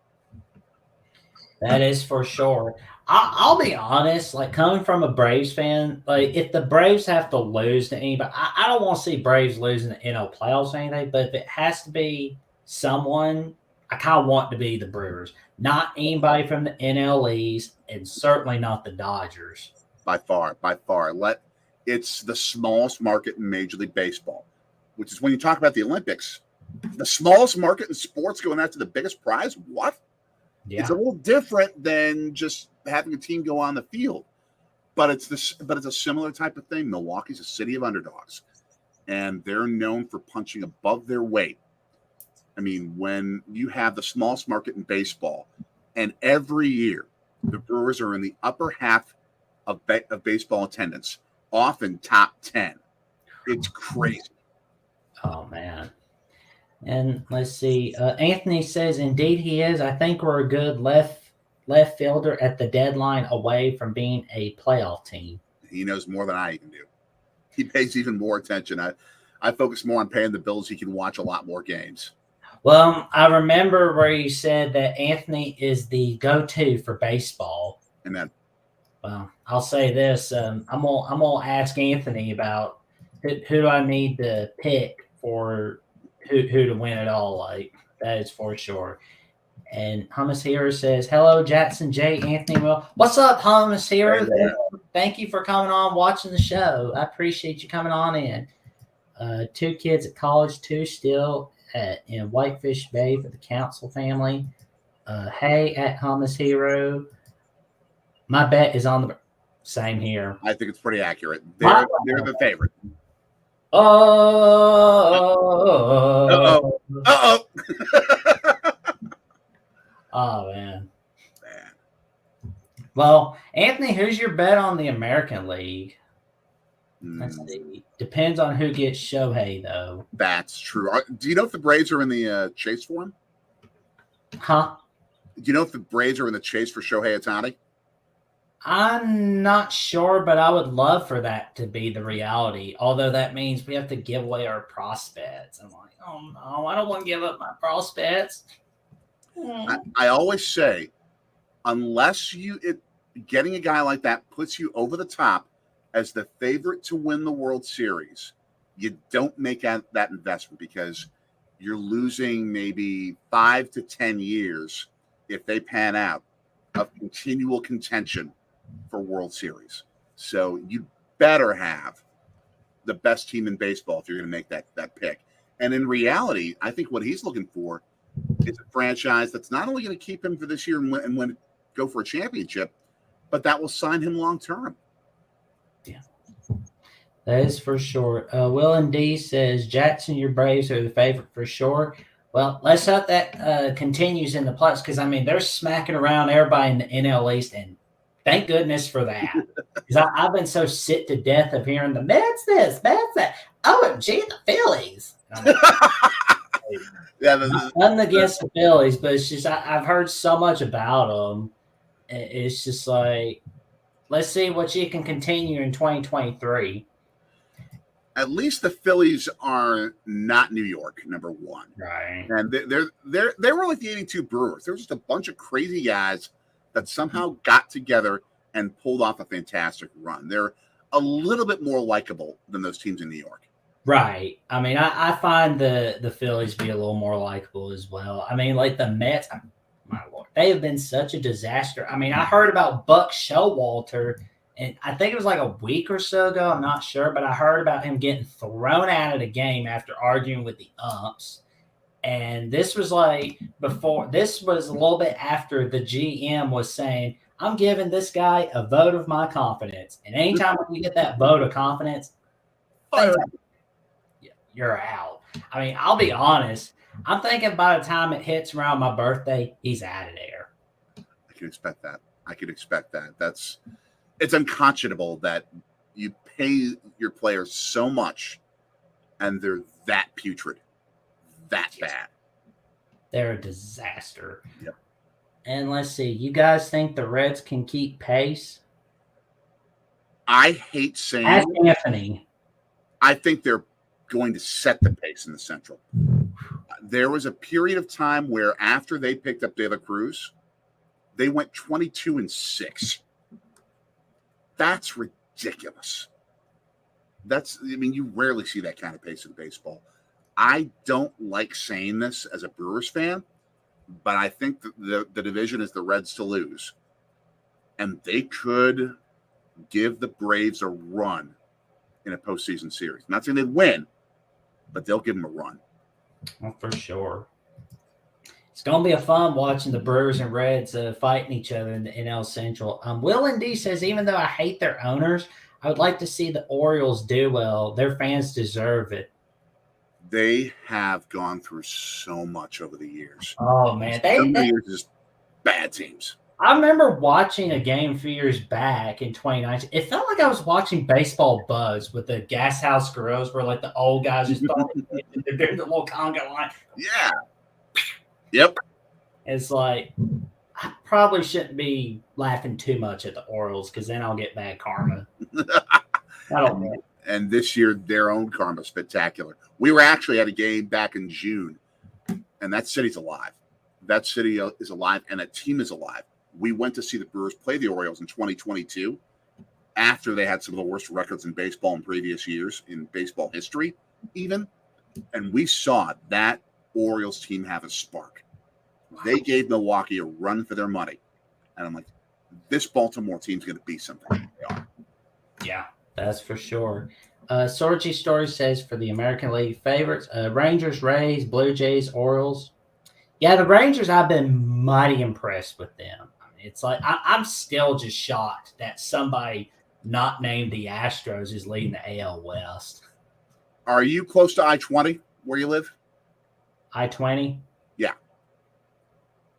A: That is for sure. I'll be honest, like coming from a Braves fan, like if the Braves have to lose to anybody, I don't want to see Braves losing the NL playoffs or anything, but if it has to be someone, I kind of want to be the Brewers. Not anybody from the NL East, and certainly not the Dodgers.
B: By far. It's the smallest market in Major League Baseball, which is when you talk about the Olympics, the smallest market in sports going after the biggest prize. What? Yeah. It's a little different than just having a team go on the field, but it's a similar type of thing. Milwaukee's a city of underdogs, and they're known for punching above their weight. I mean, when you have the smallest market in baseball, and every year the Brewers are in the upper half of baseball attendance, often top 10. It's crazy.
A: Oh, man. And let's see. Anthony says, indeed he is. I think we're a good left fielder at the deadline away from being a playoff team.
B: He knows more than I can do. He pays even more attention. I focus more on paying the bills. He can watch a lot more games.
A: Well, I remember where you said that Anthony is the go-to for baseball.
B: Amen.
A: Well, I'll say this. I'm gonna ask Anthony about who do I need to pick for who to win it all. Like that is for sure. And Hummus Hero says, hello, Jackson, Jay, Anthony. Well, what's up, Hummus Hero? Thank you for coming on, watching the show. I appreciate you coming on in. 2 kids at college, 2 still in Whitefish Bay for the Council family. Hey, at Hummus Hero. My bet is on the same here.
B: I think it's pretty accurate. They're the favorite.
A: Oh.
B: Uh-oh.
A: Oh, man. Well, Anthony, who's your bet on the American League? Let's see. Depends on who gets Shohei, though.
B: That's true. Do you know if the Braves are in the chase for him?
A: Huh?
B: Do you know if the Braves are in the chase for Shohei Ohtani?
A: I'm not sure, but I would love for that to be the reality. Although that means we have to give away our prospects. I'm like, oh no, I don't want to give up my prospects.
B: I always say, unless getting a guy like that puts you over the top as the favorite to win the World Series, you don't make that investment because you're losing maybe 5 to 10 years if they pan out of continual contention for World Series. So you better have the best team in baseball if you're going to make that pick. And in reality, I think what he's looking for is a franchise that's not only going to keep him for this year and go for a championship, but that will sign him long term.
A: Yeah, that is for sure. Will and D says, Jackson, your Braves are the favorite for sure. Well, let's hope that continues in the playoffs because, I mean, they're smacking around everybody in the NL East, and thank goodness for that. Because I've been so sick to death of hearing the Mets this, Mets that. Oh, gee, the Phillies. Nothing against the Phillies, but it's just I've heard so much about them. It's just like, let's see what you can continue in 2023.
B: At least the Phillies are not New York, number one.
A: Right.
B: And they were like the 82 Brewers. There were just a bunch of crazy guys that somehow got together and pulled off a fantastic run. They're a little bit more likable than those teams in New York.
A: Right. I mean, I find the Phillies be a little more likable as well. I mean, like the Mets, my Lord. they have been such a disaster. I mean, I heard about Buck Showalter, and I think it was like a week or so ago. I'm not sure, but I heard about him getting thrown out of the game after arguing with the umps. And this was like before, this was a little bit after the GM was saying, I'm giving this guy a vote of my confidence. And anytime you get that vote of confidence, you're out. I mean, I'll be honest. I'm thinking by the time it hits around my birthday, he's out of there.
B: I can expect that. It's unconscionable that you pay your players so much and they're that putrid, that bad.
A: They're a disaster.
B: Yep.
A: And let's see, you guys think the Reds can keep pace?
B: I hate saying
A: Ask Anthony.
B: I think they're going to set the pace in the Central. There was a period of time where after they picked up De La Cruz, they went 22-6. That's ridiculous. You rarely see that kind of pace in baseball. I don't like saying this as a Brewers fan, but I think the division is the Reds to lose. And they could give the Braves a run in a postseason series. I'm not saying they'd win, but they'll give them a run.
A: Well, for sure. It's going to be a fun watching the Brewers and Reds fighting each other in the NL Central. Will and D says, even though I hate their owners, I would like to see the Orioles do well. Their fans deserve it.
B: They have gone through so much over the years.
A: Oh, man.
B: Years just bad teams.
A: I remember watching a game a few years back in 2019. It felt like I was watching Baseball Buzz with the Gas House Girls where, like, the old guys just they're doing the little conga line.
B: Yeah. Yep.
A: It's like, I probably shouldn't be laughing too much at the Orioles because then I'll get bad karma. I don't know.
B: And this year, their own karma is spectacular. We were actually at a game back in June, and that city's alive. That city is alive, and that team is alive. We went to see the Brewers play the Orioles in 2022 after they had some of the worst records in baseball in previous years, in baseball history even. And we saw that Orioles team have a spark. They gave Milwaukee a run for their money. And I'm like, this Baltimore team's going to be something. They are.
A: Yeah, that's for sure. Sorgi Story says for the American League favorites, Rangers, Rays, Blue Jays, Orioles. Yeah, the Rangers, I've been mighty impressed with them. It's like I'm still just shocked that somebody not named the Astros is leading the AL West.
B: Are you close to I-20 where you live?
A: I-20?
B: Yeah.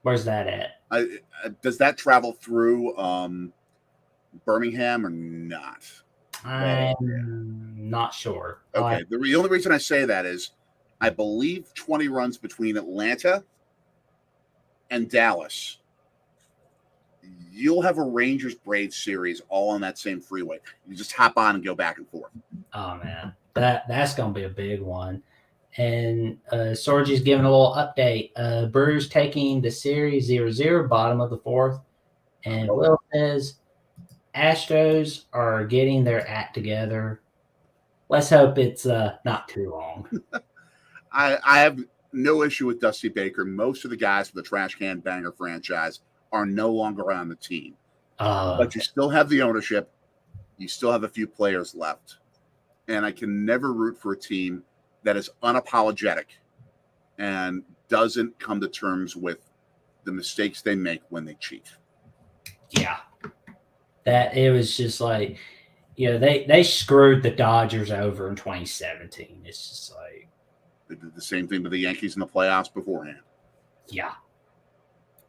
A: Where's that at?
B: Does that travel through Birmingham or not?
A: I'm not sure.
B: Okay. The only reason I say that is I believe 20 runs between Atlanta and Dallas. You'll have a Rangers Braves series all on that same freeway. You just hop on and go back and forth.
A: Oh man, that's gonna be a big one. And Sorgi's giving a little update. Brewers taking the series 0-0, bottom of the fourth. And Will says Astros are getting their act together. Let's hope it's not too long.
B: I have no issue with Dusty Baker. Most of the guys from the Trash Can Banger franchise are no longer on the team. But you still have the ownership. You still have a few players left. And I can never root for a team that is unapologetic and doesn't come to terms with the mistakes they make when they cheat.
A: Yeah. That it was just like, they screwed the Dodgers over in 2017. It's just like
B: they did the same thing with the Yankees in the playoffs beforehand.
A: Yeah.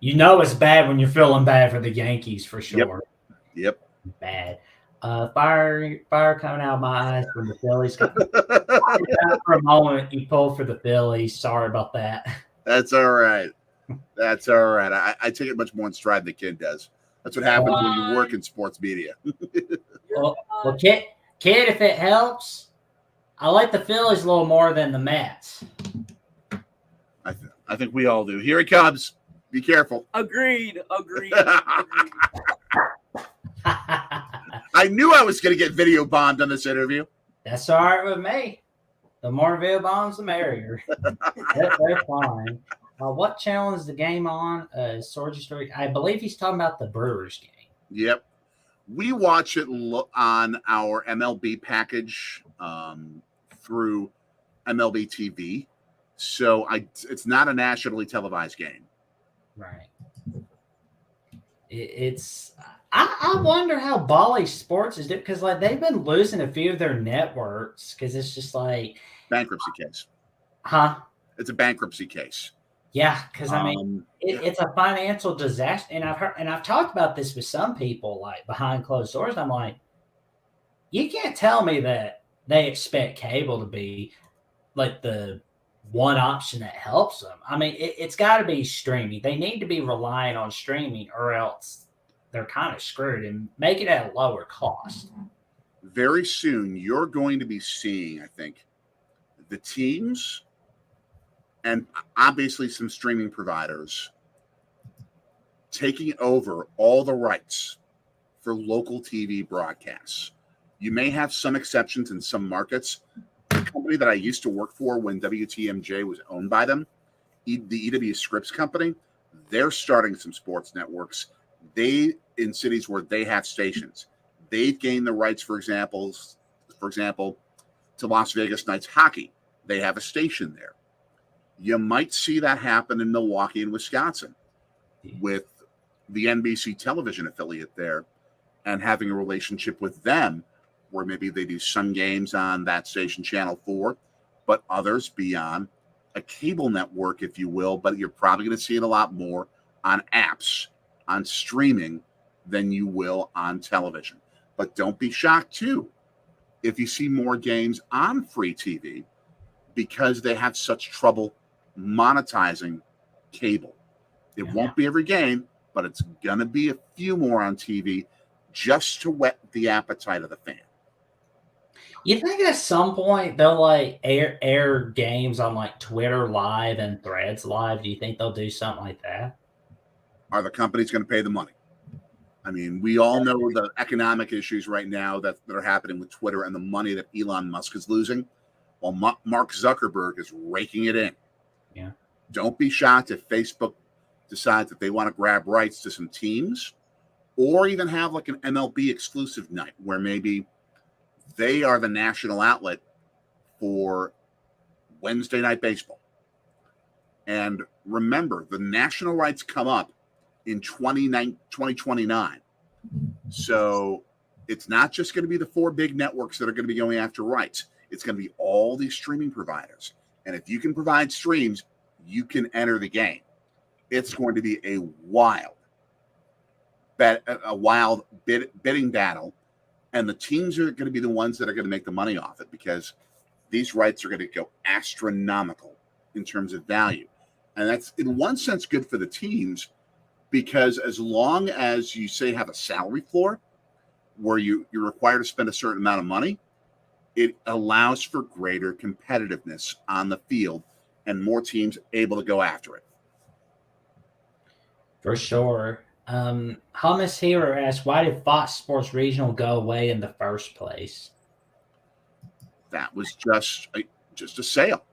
A: It's bad when you're feeling bad for the Yankees for sure.
B: Yep.
A: Bad. Fire coming out of my eyes when the Phillies come out for a moment. You pull for the Phillies. Sorry about that.
B: That's all right. I take it much more in stride than the kid does. That's what happens when you work in sports media.
A: well, kid, if it helps, I like the Phillies a little more than the Mets.
B: I think we all do. Here he comes. Be careful.
C: Agreed.
B: I knew I was going to get video bombed on this interview.
A: That's all right with me. The more video bombs, the merrier. They're fine. What channel is the game on? Sorgi Story. I believe he's talking about the Brewers game.
B: Yep. We watch it on our MLB package through MLB TV. So it's not a nationally televised game.
A: Right. It's. I wonder how Bali Sports is doing because like they've been losing a few of their networks because it's just like
B: bankruptcy case.
A: Huh?
B: It's a bankruptcy case.
A: Yeah, because I mean, it's a financial disaster, and I've talked about this with some people, like behind closed doors. And I'm like, you can't tell me that they expect cable to be like the one option that helps them. I mean, it's got to be streaming. They need to be relying on streaming, or else they're kind of screwed. And make it at a lower cost.
B: Very soon, you're going to be seeing, I think, the teams and obviously some streaming providers taking over all the rights for local TV broadcasts. You may have some exceptions in some markets. The company that I used to work for when WTMJ was owned by them, the EW Scripps Company, they're starting some sports networks. They in cities where they have stations. They've gained the rights, for example, to Las Vegas Knights hockey. They have a station there. You might see that happen in Milwaukee and Wisconsin with the NBC television affiliate there and having a relationship with them where maybe they do some games on that station, Channel 4, but others be on a cable network, if you will. But you're probably going to see it a lot more on apps, on streaming, than you will on television. But don't be shocked, too, if you see more games on free TV because they have such trouble monetizing cable. It won't be every game, but it's going to be a few more on TV just to whet the appetite of the fan.
A: You think at some point they'll like air games on like Twitter Live and Threads Live? Do you think they'll do something like that?
B: Are the companies going to pay the money? I mean, we all know the economic issues right now that are happening with Twitter and the money that Elon Musk is losing, while Mark Zuckerberg is raking it in.
A: Yeah.
B: Don't be shocked if Facebook decides that they want to grab rights to some teams or even have like an MLB exclusive night where maybe they are the national outlet for Wednesday Night Baseball. And remember, the national rights come up in 2029. So it's not just going to be the four big networks that are going to be going after rights. It's going to be all these streaming providers. And if you can provide streams, you can enter the game. It's going to be a wild bidding battle. And the teams are going to be the ones that are going to make the money off it because these rights are going to go astronomical in terms of value. And that's, in one sense, good for the teams because as long as you, say, have a salary floor where you're required to spend a certain amount of money, it allows for greater competitiveness on the field and more teams able to go after it.
A: For sure. Hummus Hero asks, why did Fox Sports Regional go away in the first place?
B: That was just a sale.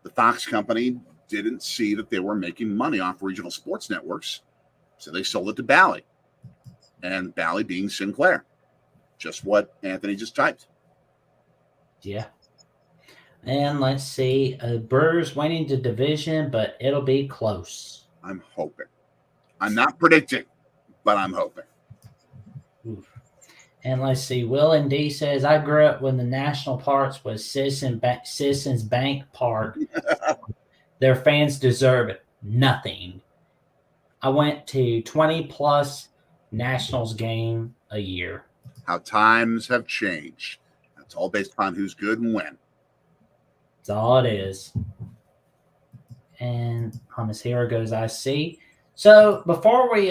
B: The Fox company didn't see that they were making money off regional sports networks, so they sold it to Bally. And Bally being Sinclair. Just what Anthony just typed.
A: Yeah. And let's see. Brewers winning the division, but it'll be close.
B: I'm hoping. I'm not predicting, but I'm hoping.
A: Oof. And let's see. Will and D says, I grew up when the national parks was Citizens Bank Park. Their fans deserve it. Nothing. I went to 20 plus Nationals game a year.
B: How times have changed. It's all based upon who's good and when.
A: That's all it is. And Hummus Hero goes, I see. So before we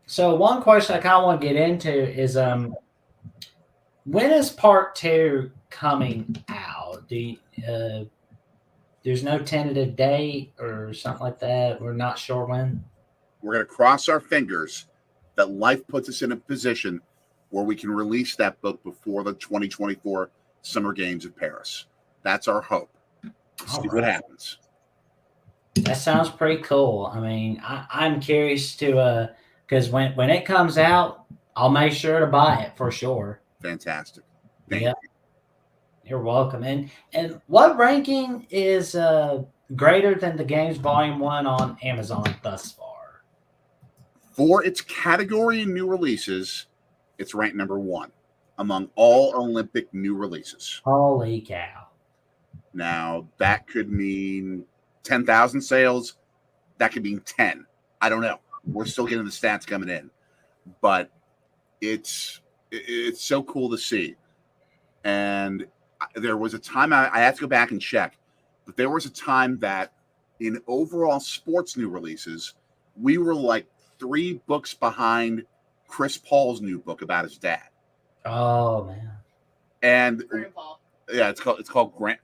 A: so one question I kind of want to get into is when is part 2 coming out? There's no tentative date or something like that. We're not sure when.
B: We're going to cross our fingers that life puts us in a position where we can release that book before the 2024 Summer Games of Paris. That's our hope. See what happens.
A: That sounds pretty cool. I mean, I'm curious to because when it comes out, I'll make sure to buy it for sure.
B: Fantastic. Thank
A: Yeah, you're welcome. And what ranking is greater than the game's volume one on Amazon thus far?
B: For its category in new releases, it's ranked number one among all Olympic new releases.
A: Holy cow!
B: Now, that could mean 10,000 sales. That could mean 10. I don't know. We're still getting the stats coming in. But it's so cool to see. And there was a time I had to go back and check, but there was a time that in overall sports new releases, we were like 3 books behind Chris Paul's new book about his dad.
A: Oh man!
B: And yeah, it's called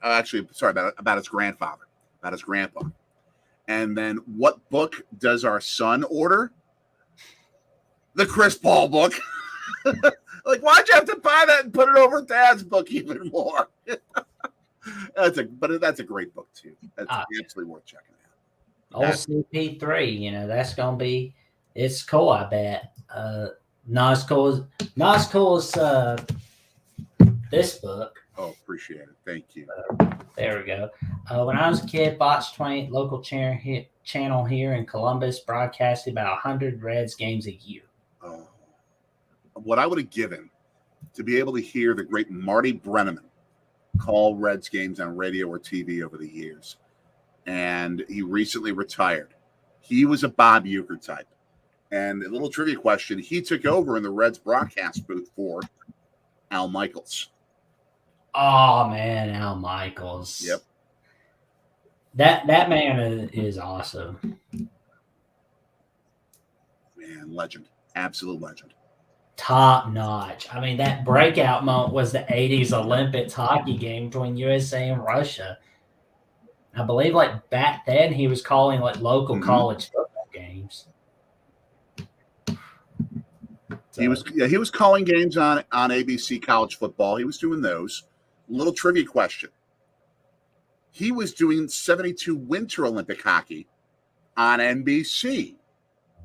B: actually, sorry, about his grandfather, about his grandpa. And then what book does our son order? The Chris Paul book. Like, why'd you have to buy that and put it over Dad's book even more? That's a great book too. That's absolutely worth checking out.
A: Old CP3, that's gonna be it's cool. I bet. Not as cool as this book.
B: Oh, appreciate it. Thank you.
A: There we go. When I was a kid, Fox 20 local channel here in Columbus broadcasted about 100 Reds games a year.
B: Oh, what I would have given to be able to hear the great Marty Brenneman call Reds games on radio or TV over the years. And he recently retired. He was a Bob Uecker type. And a little trivia question, he took over in the Reds broadcast booth for Al Michaels.
A: Oh man, Al Michaels.
B: Yep.
A: That man is awesome.
B: Man, legend. Absolute legend.
A: Top notch. I mean, that breakout moment was the 80s Olympics hockey game between USA and Russia. I believe like back then he was calling like local college football games. So,
B: He was calling games on ABC college football. He was doing those. Little trivia question. He was doing 72 Winter Olympic hockey on NBC.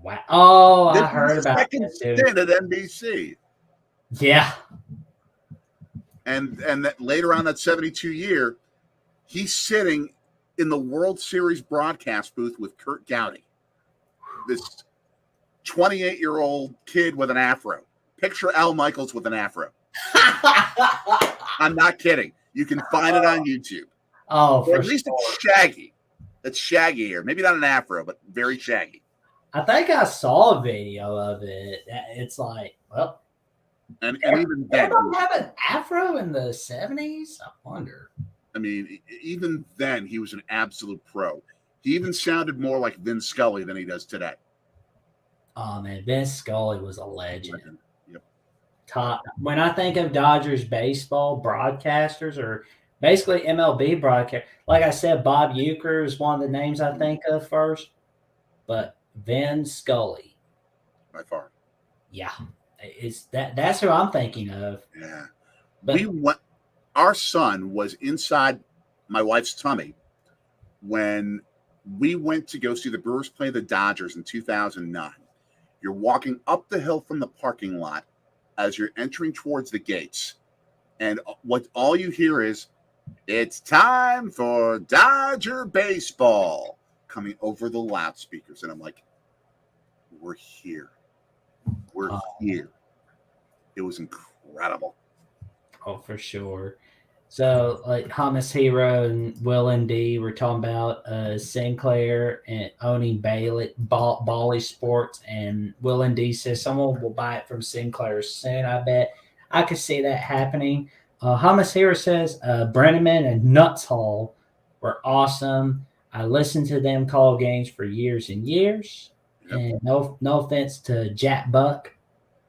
A: wow. Oh, I heard about
B: second stint at NBC.
A: Yeah.
B: And that later on that 72 year, he's sitting in the World Series broadcast booth with Kurt Gowdy. This 28-year-old kid with an afro. Picture Al Michaels with an afro. I'm not kidding. You can find it on YouTube.
A: Oh,
B: or at least it's shaggy. It's shaggy here. Maybe not an afro, but very shaggy.
A: I think I saw a video of it. It's like, well,
B: and even then,
A: don't have an afro in the 70s. I wonder.
B: I mean, even then, he was an absolute pro. He even sounded more like Vin Scully than he does today.
A: Oh man, Vince Scully was a legend.
B: Yep.
A: Top. When I think of Dodgers baseball broadcasters, or basically MLB broadcast, like I said, Bob Uecker is one of the names I think of first, but Vin Scully,
B: by far.
A: Yeah, that's who I'm thinking of.
B: Yeah,
A: but
B: our son was inside my wife's tummy when we went to go see the Brewers play the Dodgers in 2009. You're walking up the hill from the parking lot as you're entering towards the gates, and what all you hear is, "It's time for Dodger baseball," coming over the loudspeakers. And I'm like, we're here. We're here. It was incredible.
A: Oh, for sure. So, like Hamas Hero and Will and D were talking about Sinclair and owning Bally Sports, and Will and D says someone will buy it from Sinclair soon. I bet I could see that happening. Hamas Hero says Brenneman and Nuts Hall were awesome. I listened to them call games for years and years. Yep. And no offense to Jack Buck,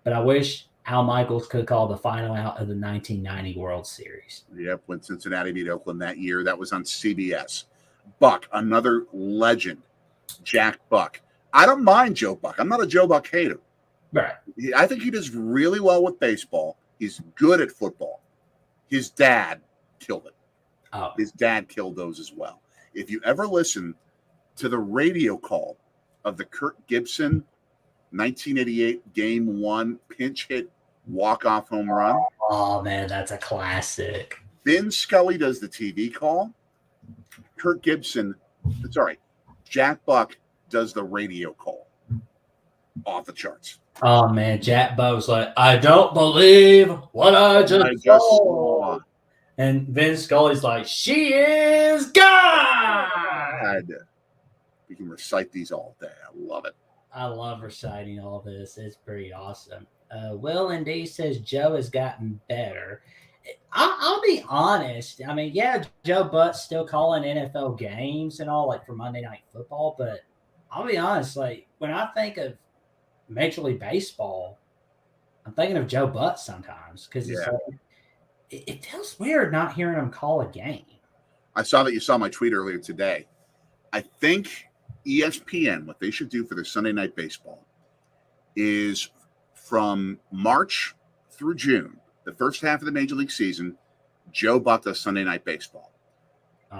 A: but I wish Al Michaels could call the final out of the 1990 World Series.
B: Yep, when Cincinnati beat Oakland that year. That was on CBS. Buck, another legend. Jack Buck. I don't mind Joe Buck. I'm not a Joe Buck hater.
A: Right.
B: I think he does really well with baseball. He's good at football. His dad killed it.
A: Oh.
B: His dad killed those as well. If you ever listen to the radio call of the Kirk Gibson 1988 Game 1 pinch hit walk-off home run.
A: Oh, man, that's a classic.
B: Vin Scully does the TV call. Jack Buck does the radio call. Off the charts.
A: Oh, man, Jack Buck's like, I don't believe what I just saw. And Vince Scully's like, she is God.
B: We can recite these all day. I love it.
A: I love reciting all this. It's pretty awesome. Will and D says Joe has gotten better. I'll be honest. I mean, yeah, Joe Butt's still calling NFL games and all, like for Monday Night Football. But I'll be honest, like when I think of Major League Baseball, I'm thinking of Joe Butt sometimes because it feels weird not hearing him call a game.
B: I saw that you saw my tweet earlier today. I think ESPN, what they should do for their Sunday Night Baseball is from March through June, the first half of the Major League season, Joe Buck does Sunday Night Baseball.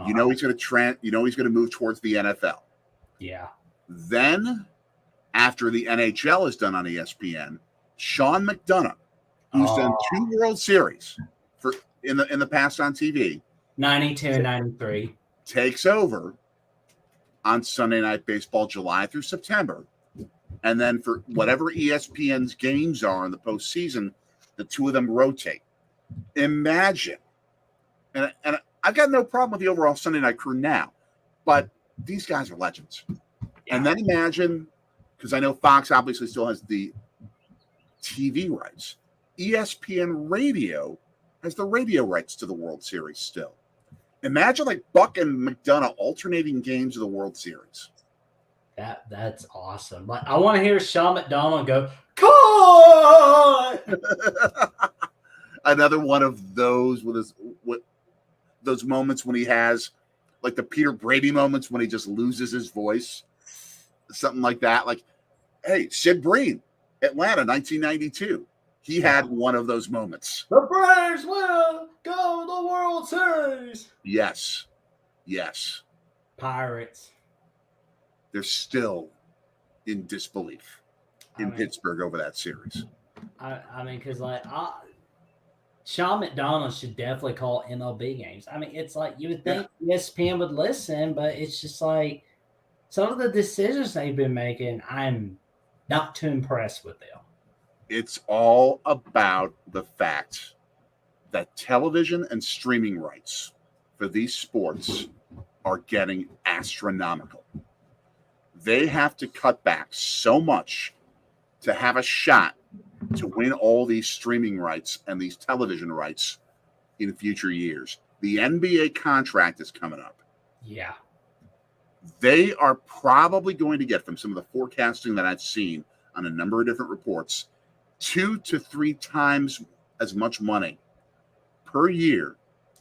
B: You know he's going to move towards the NFL.
A: Yeah.
B: Then, after the NHL is done on ESPN, Sean McDonough, who's done 2 World Series in the past on TV,
A: 92 and 93,
B: takes over on Sunday Night Baseball July through September. And then for whatever ESPN's games are in the postseason, the 2 of them rotate. Imagine, and I've got no problem with the overall Sunday Night crew now, but these guys are legends. Yeah. And then imagine, because I know Fox obviously still has the TV rights, ESPN Radio has the radio rights to the World Series still. Imagine like Buck and McDonough alternating games of the World Series.
A: That's awesome. Like I want to hear Sean McDonough go, "Caught!"
B: Another one of those with those moments when he has like the Peter Brady moments when he just loses his voice, something like that. Like, hey, Sid Bream, Atlanta, 1992. He had one of those moments.
A: The Braves will go to the World Series.
B: Yes.
A: Pirates.
B: They're still in disbelief in Pittsburgh over that series.
A: I mean, because Sean McDonough should definitely call MLB games. I mean, it's like you would think ESPN would listen, but it's just like some of the decisions they've been making, I'm not too impressed with them.
B: It's all about the fact that television and streaming rights for these sports are getting astronomical. They have to cut back so much to have a shot to win all these streaming rights and these television rights in future years. The NBA contract is coming up.
A: Yeah.
B: They are probably going to get, from some of the forecasting that I've seen on a number of different reports, 2 to 3 times as much money per year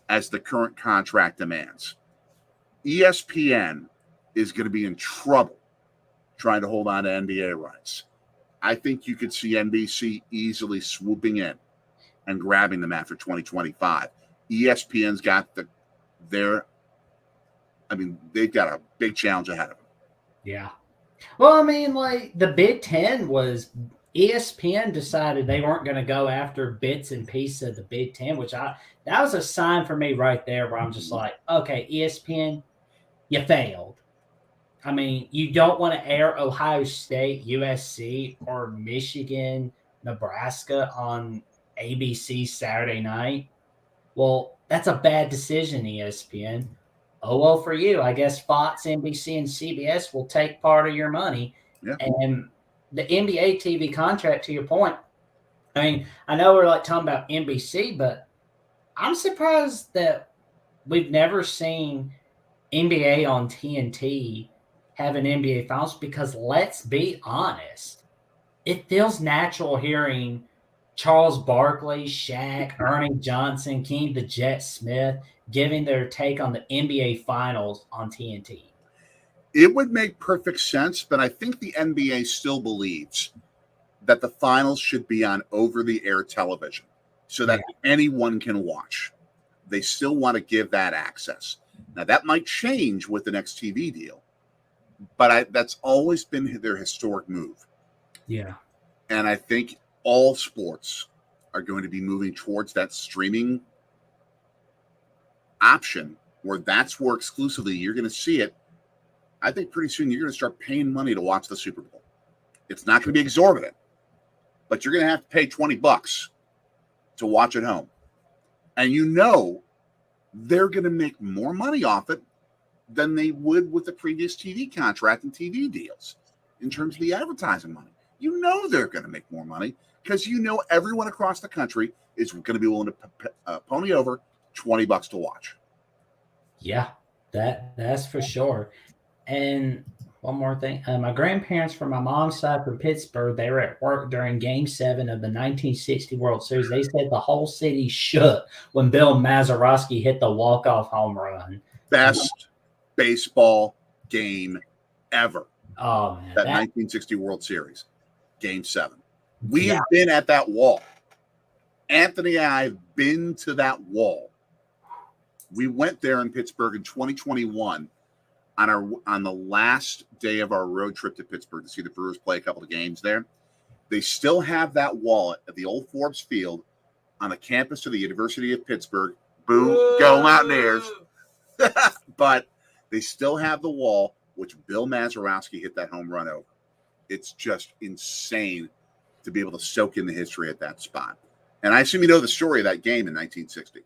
B: as the current contract demands. ESPN is going to be in trouble trying to hold on to NBA rights. I think you could see NBC easily swooping in and grabbing them after 2025. ESPN's got they've got a big challenge ahead of them.
A: Yeah. Well, I mean, like the Big Ten was ESPN decided they weren't going to go after bits and pieces of the Big Ten, that was a sign for me right there where I'm just like, okay, ESPN, you failed. I mean, you don't want to air Ohio State, USC, or Michigan, Nebraska on ABC Saturday night. Well, that's a bad decision, ESPN. Oh, well, for you, I guess Fox, NBC, and CBS will take part of your money.
B: Yeah.
A: And the NBA TV contract, to your point, I mean, I know we're like talking about NBC, but I'm surprised that we've never seen NBA on TNT have an NBA Finals because let's be honest, it feels natural hearing Charles Barkley, Shaq, Ernie Johnson, King the Jet Smith giving their take on the NBA Finals on TNT.
B: It would make perfect sense, but I think the NBA still believes that the finals should be on over-the-air television so that anyone can watch. They still want to give that access. Now, that might change with the next TV deal, But that's always been their historic move.
A: Yeah.
B: And I think all sports are going to be moving towards that streaming option where that's where exclusively you're going to see it. I think pretty soon you're going to start paying money to watch the Super Bowl. It's not going to be exorbitant, but you're going to have to pay $20 to watch at home. And they're going to make more money off it than they would with the previous TV contract and TV deals in terms of the advertising money. They're going to make more money because everyone across the country is going to be willing to pony over $20 to watch.
A: Yeah, that's for sure. And one more thing, my grandparents from my mom's side from Pittsburgh, they were at work during Game 7 of the 1960 World Series. They said the whole city shook when Bill Mazeroski hit the walk-off home run.
B: Best baseball game ever.
A: Oh, man.
B: That 1960 World Series, Game 7. We have been at that wall. Anthony and I have been to that wall. We went there in Pittsburgh in 2021 on the last day of our road trip to Pittsburgh to see the Brewers play a couple of games there. They still have that wall at the old Forbes Field on the campus of the University of Pittsburgh. Boo, go Mountaineers. But they still have the wall, which Bill Mazeroski hit that home run over. It's just insane to be able to soak in the history at that spot. And I assume you know the story of that game in 1960.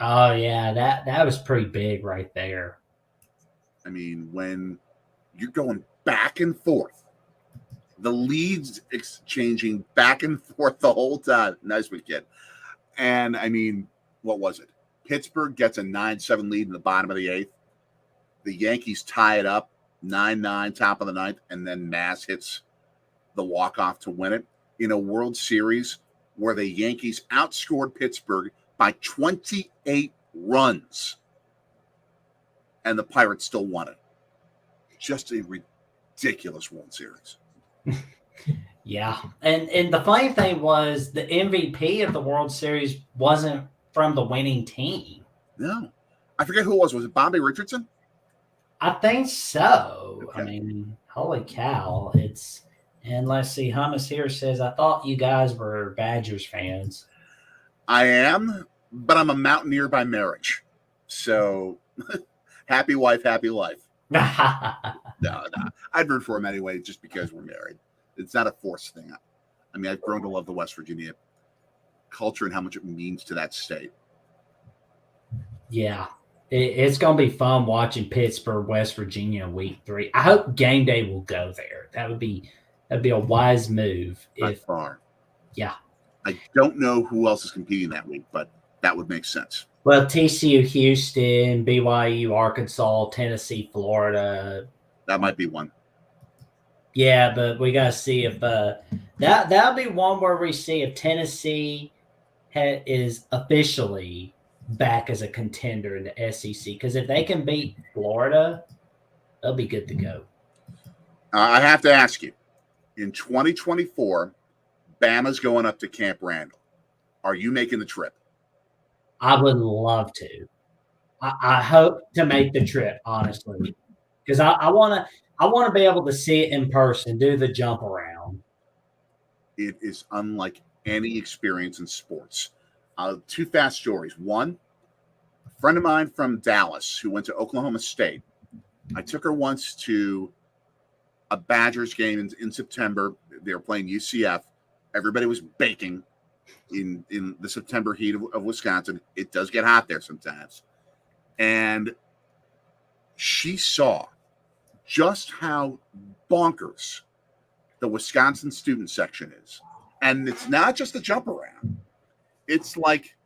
A: Oh, yeah, that was pretty big right there.
B: I mean, when you're going back and forth, the leads exchanging back and forth the whole time. Nice weekend. And, I mean, what was it? Pittsburgh gets a 9-7 lead in the bottom of the 8th. The Yankees tie it up, 9-9, top of the 9th, and then Maz hits the walk-off to win it in a World Series where the Yankees outscored Pittsburgh by 28 runs. And the Pirates still won it. Just a ridiculous World Series.
A: Yeah. And the funny thing was the MVP of the World Series wasn't from the winning team.
B: No. I forget who it was. Was it Bobby Richardson?
A: I think so.
B: Okay.
A: I mean, holy cow. And let's see, Hummus here says, I thought you guys were Badgers fans.
B: I am, but I'm a Mountaineer by marriage. So happy wife, happy life. No. I'd root for him anyway, just because we're married. It's not a forced thing. I mean, I've grown to love the West Virginia culture and how much it means to that state.
A: Yeah. It's going to be fun watching Pittsburgh, West Virginia week 3. I hope game day will go there. That'd be a wise move.
B: By far.
A: Yeah.
B: I don't know who else is competing that week, but that would make sense.
A: Well, TCU, Houston, BYU, Arkansas, Tennessee, Florida.
B: That might be one.
A: Yeah, but we got to see if that'll be one where we see if Tennessee is officially back as a contender in the SEC. Because if they can beat Florida, they'll be good to go.
B: I have to ask you, in 2024, Bama's going up to Camp Randall. Are you making the trip?
A: I would love to. I hope to make the trip, honestly, because I want to be able to see it in person, do the jump around.
B: It is unlike any experience in sports. 2 fast stories. One, a friend of mine from Dallas who went to Oklahoma State. I took her once to a Badgers game in September. They were playing UCF. Everybody was baking in the September heat of Wisconsin. It does get hot there sometimes. And she saw just how bonkers the Wisconsin student section is. And it's not just the jump around. It's like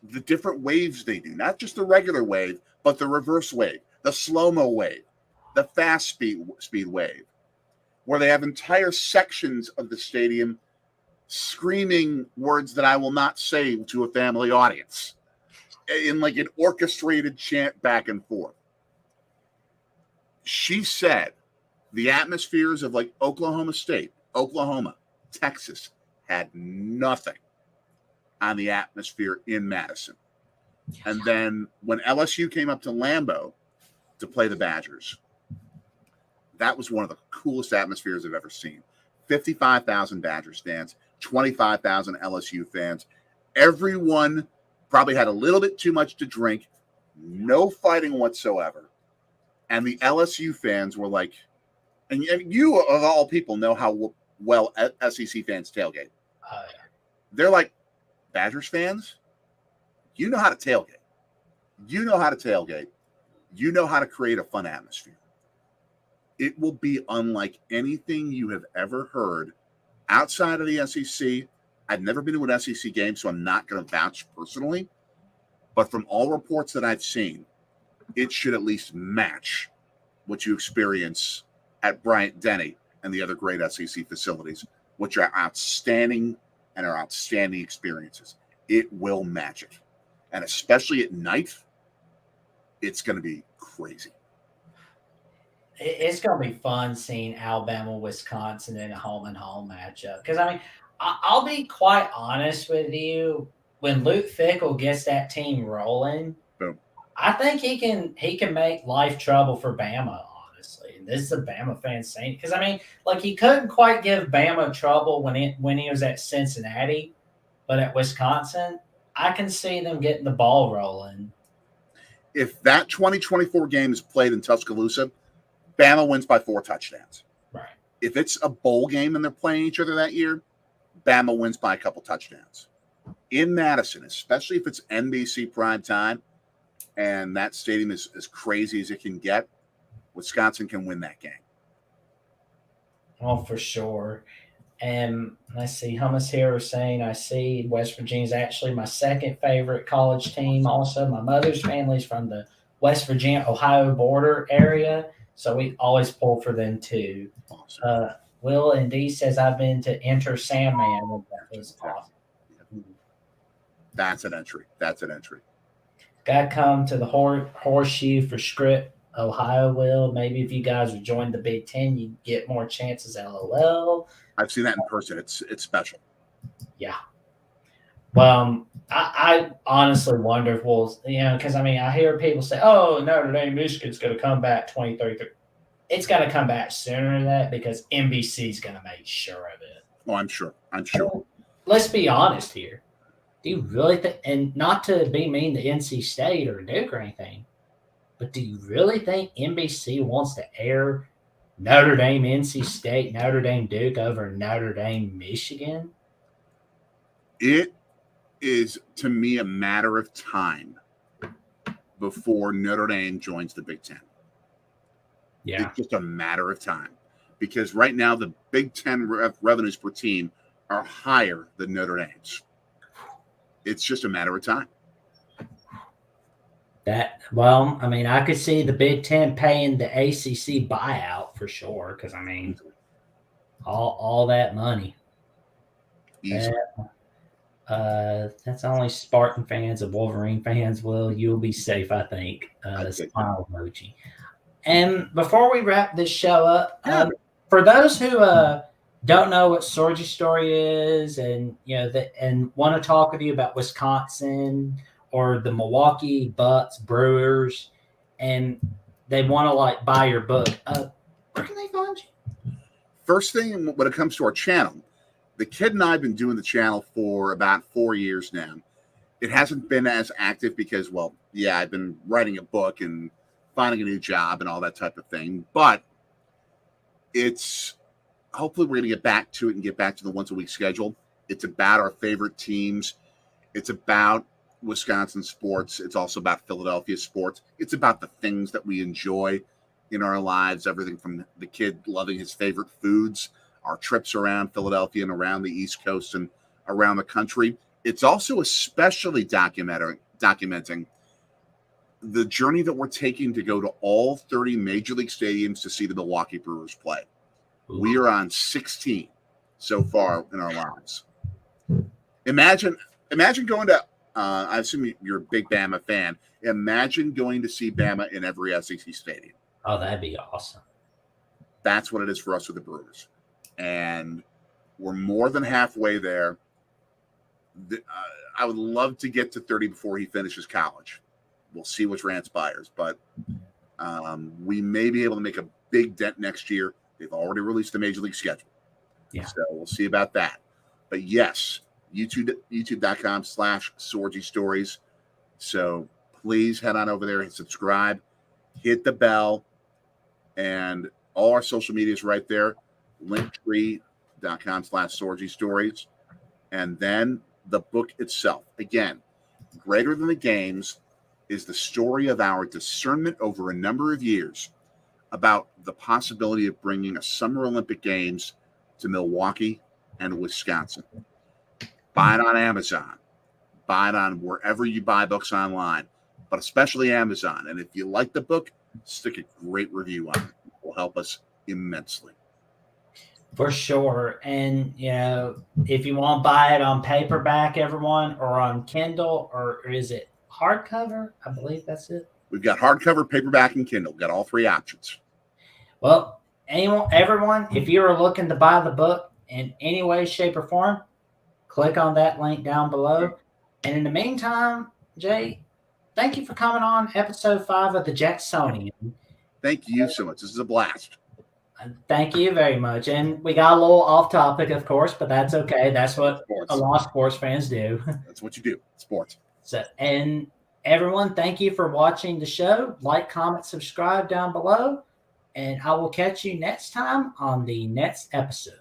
B: the different waves they do, not just the regular wave, but the reverse wave, the slow-mo wave, the fast speed wave, where they have entire sections of the stadium screaming words that I will not say to a family audience in like an orchestrated chant back and forth. She said the atmospheres of like Oklahoma State, Oklahoma, Texas had nothing on the atmosphere in Madison. And then when LSU came up to Lambeau to play the Badgers, that was one of the coolest atmospheres I've ever seen. 55,000 Badgers fans, 25,000 LSU fans. Everyone probably had a little bit too much to drink, no fighting whatsoever. And the LSU fans were like, and you of all people know how well SEC fans tailgate. They're like, Badgers fans, you know how to tailgate. You know how to tailgate. You know how to create a fun atmosphere. It will be unlike anything you have ever heard outside of the SEC. I've never been to an SEC game, so I'm not going to vouch personally. But from all reports that I've seen, it should at least match what you experience at Bryant-Denny and the other great SEC facilities, which are outstanding and are outstanding experiences. It will match it. And especially at night, it's going to be crazy.
A: It's going to be fun seeing Alabama, Wisconsin in a home-and-home matchup. Because, I mean, I'll be quite honest with you. When Luke Fickell gets that team rolling,
B: Boom.
A: I think he can make life trouble for Bama, honestly. And this is a Bama fan saying, because, I mean, like, he couldn't quite give Bama trouble when he was at Cincinnati, but at Wisconsin, I can see them getting the ball rolling.
B: If that 2024 game is played in Tuscaloosa, Bama wins by 4 touchdowns.
A: Right.
B: If it's a bowl game and they're playing each other that year, Bama wins by a couple touchdowns. In Madison, especially if it's NBC prime time and that stadium is as crazy as it can get, Wisconsin can win that game.
A: Oh, for sure. And let's see, Hummus here is saying, I see West Virginia is actually my second favorite college team. Also, my mother's family's from the West Virginia, Ohio border area. So we always pull for them too.
B: Awesome.
A: Will and D says, I've been to Enter Sandman. That was awesome.
B: That's an entry. That's an entry.
A: Got to come to the Horseshoe for Script, Ohio. Will, maybe if you guys would join the Big Ten, you'd get more chances. LOL.
B: I've seen that in person. It's special.
A: Yeah. Well, I honestly wonder if we'll, because I mean, I hear people say, oh, Notre Dame, Michigan's going to come back 2033. It's got to come back sooner than that because NBC's going to make sure of it.
B: Oh, I'm sure. I'm sure.
A: Let's be honest here. Do you really think, and not to be mean to NC State or Duke or anything, but do you really think NBC wants to air Notre Dame, NC State, Notre Dame, Duke over Notre Dame, Michigan?
B: It is, to me, a matter of time before Notre Dame joins the Big Ten.
A: Yeah.
B: It's just a matter of time because right now the Big Ten revenues per team are higher than Notre Dame's. It's just a matter of time.
A: Well, I mean, I could see the Big Ten paying the ACC buyout for sure because, I mean, all that money. That's only Spartan fans and Wolverine fans. Will, you'll be safe, I think. Smile emoji. And before we wrap this show up, for those who don't know what Sorgi story is, and and want to talk with you about Wisconsin or the Milwaukee Bucks Brewers, and they want to like buy your book, where can they find you?
B: First thing, when it comes to our channel, the kid and I have been doing the channel for about 4 years now. It hasn't been as active because, well, yeah, I've been writing a book and finding a new job and all that type of thing. But it's hopefully we're going to get back to it and get back to the once-a-week schedule. It's about our favorite teams. It's about Wisconsin sports. It's also about Philadelphia sports. It's about the things that we enjoy in our lives, everything from the kid loving his favorite foods, our trips around Philadelphia and around the East Coast and around the country. It's also especially documenting the journey that we're taking to go to all 30 major league stadiums to see the Milwaukee Brewers play. We are on 16 so far in our lives. Imagine going to, I assume you're a big Bama fan. Imagine going to see Bama in every SEC stadium.
A: Oh, that'd be awesome.
B: That's what it is for us with the Brewers. And we're more than halfway there. I would love to get to 30 before he finishes college. We'll see what transpires, but we may be able to make big dent next year. They've already released the Major League schedule.
A: Yeah.
B: So we'll see about that. But yes, youtube.com/Sorgi Stories. So please head on over there and subscribe, hit the bell, and all our social media is right there. Linktree.com/Sorgi Stories. And then the book itself. Again, Greater Than the Games is the story of our discernment over a number of years about the possibility of bringing a Summer Olympic Games to Milwaukee and Wisconsin. Buy it on Amazon. Buy it on wherever you buy books online, but especially Amazon. And if you like the book, stick a great review on it. It will help us immensely.
A: For sure. And, if you want to buy it on paperback, everyone, or on Kindle, or is it hardcover? I believe that's it.
B: We've got hardcover, paperback, and Kindle. Got all three options.
A: Well, everyone, if you're looking to buy the book in any way, shape, or form, click on that link down below. And in the meantime, Jay, thank you for coming on episode 5 of the Jacksonian.
B: Thank you so much. This is a blast.
A: Thank you very much. And we got a little off topic, of course, but that's okay. That's what a lot of sports fans do.
B: That's what you do. Sports.
A: So, and everyone, thank you for watching the show. Like, comment, subscribe down below. And I will catch you next time on the next episode.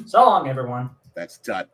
A: So long, everyone.
B: That's Tut.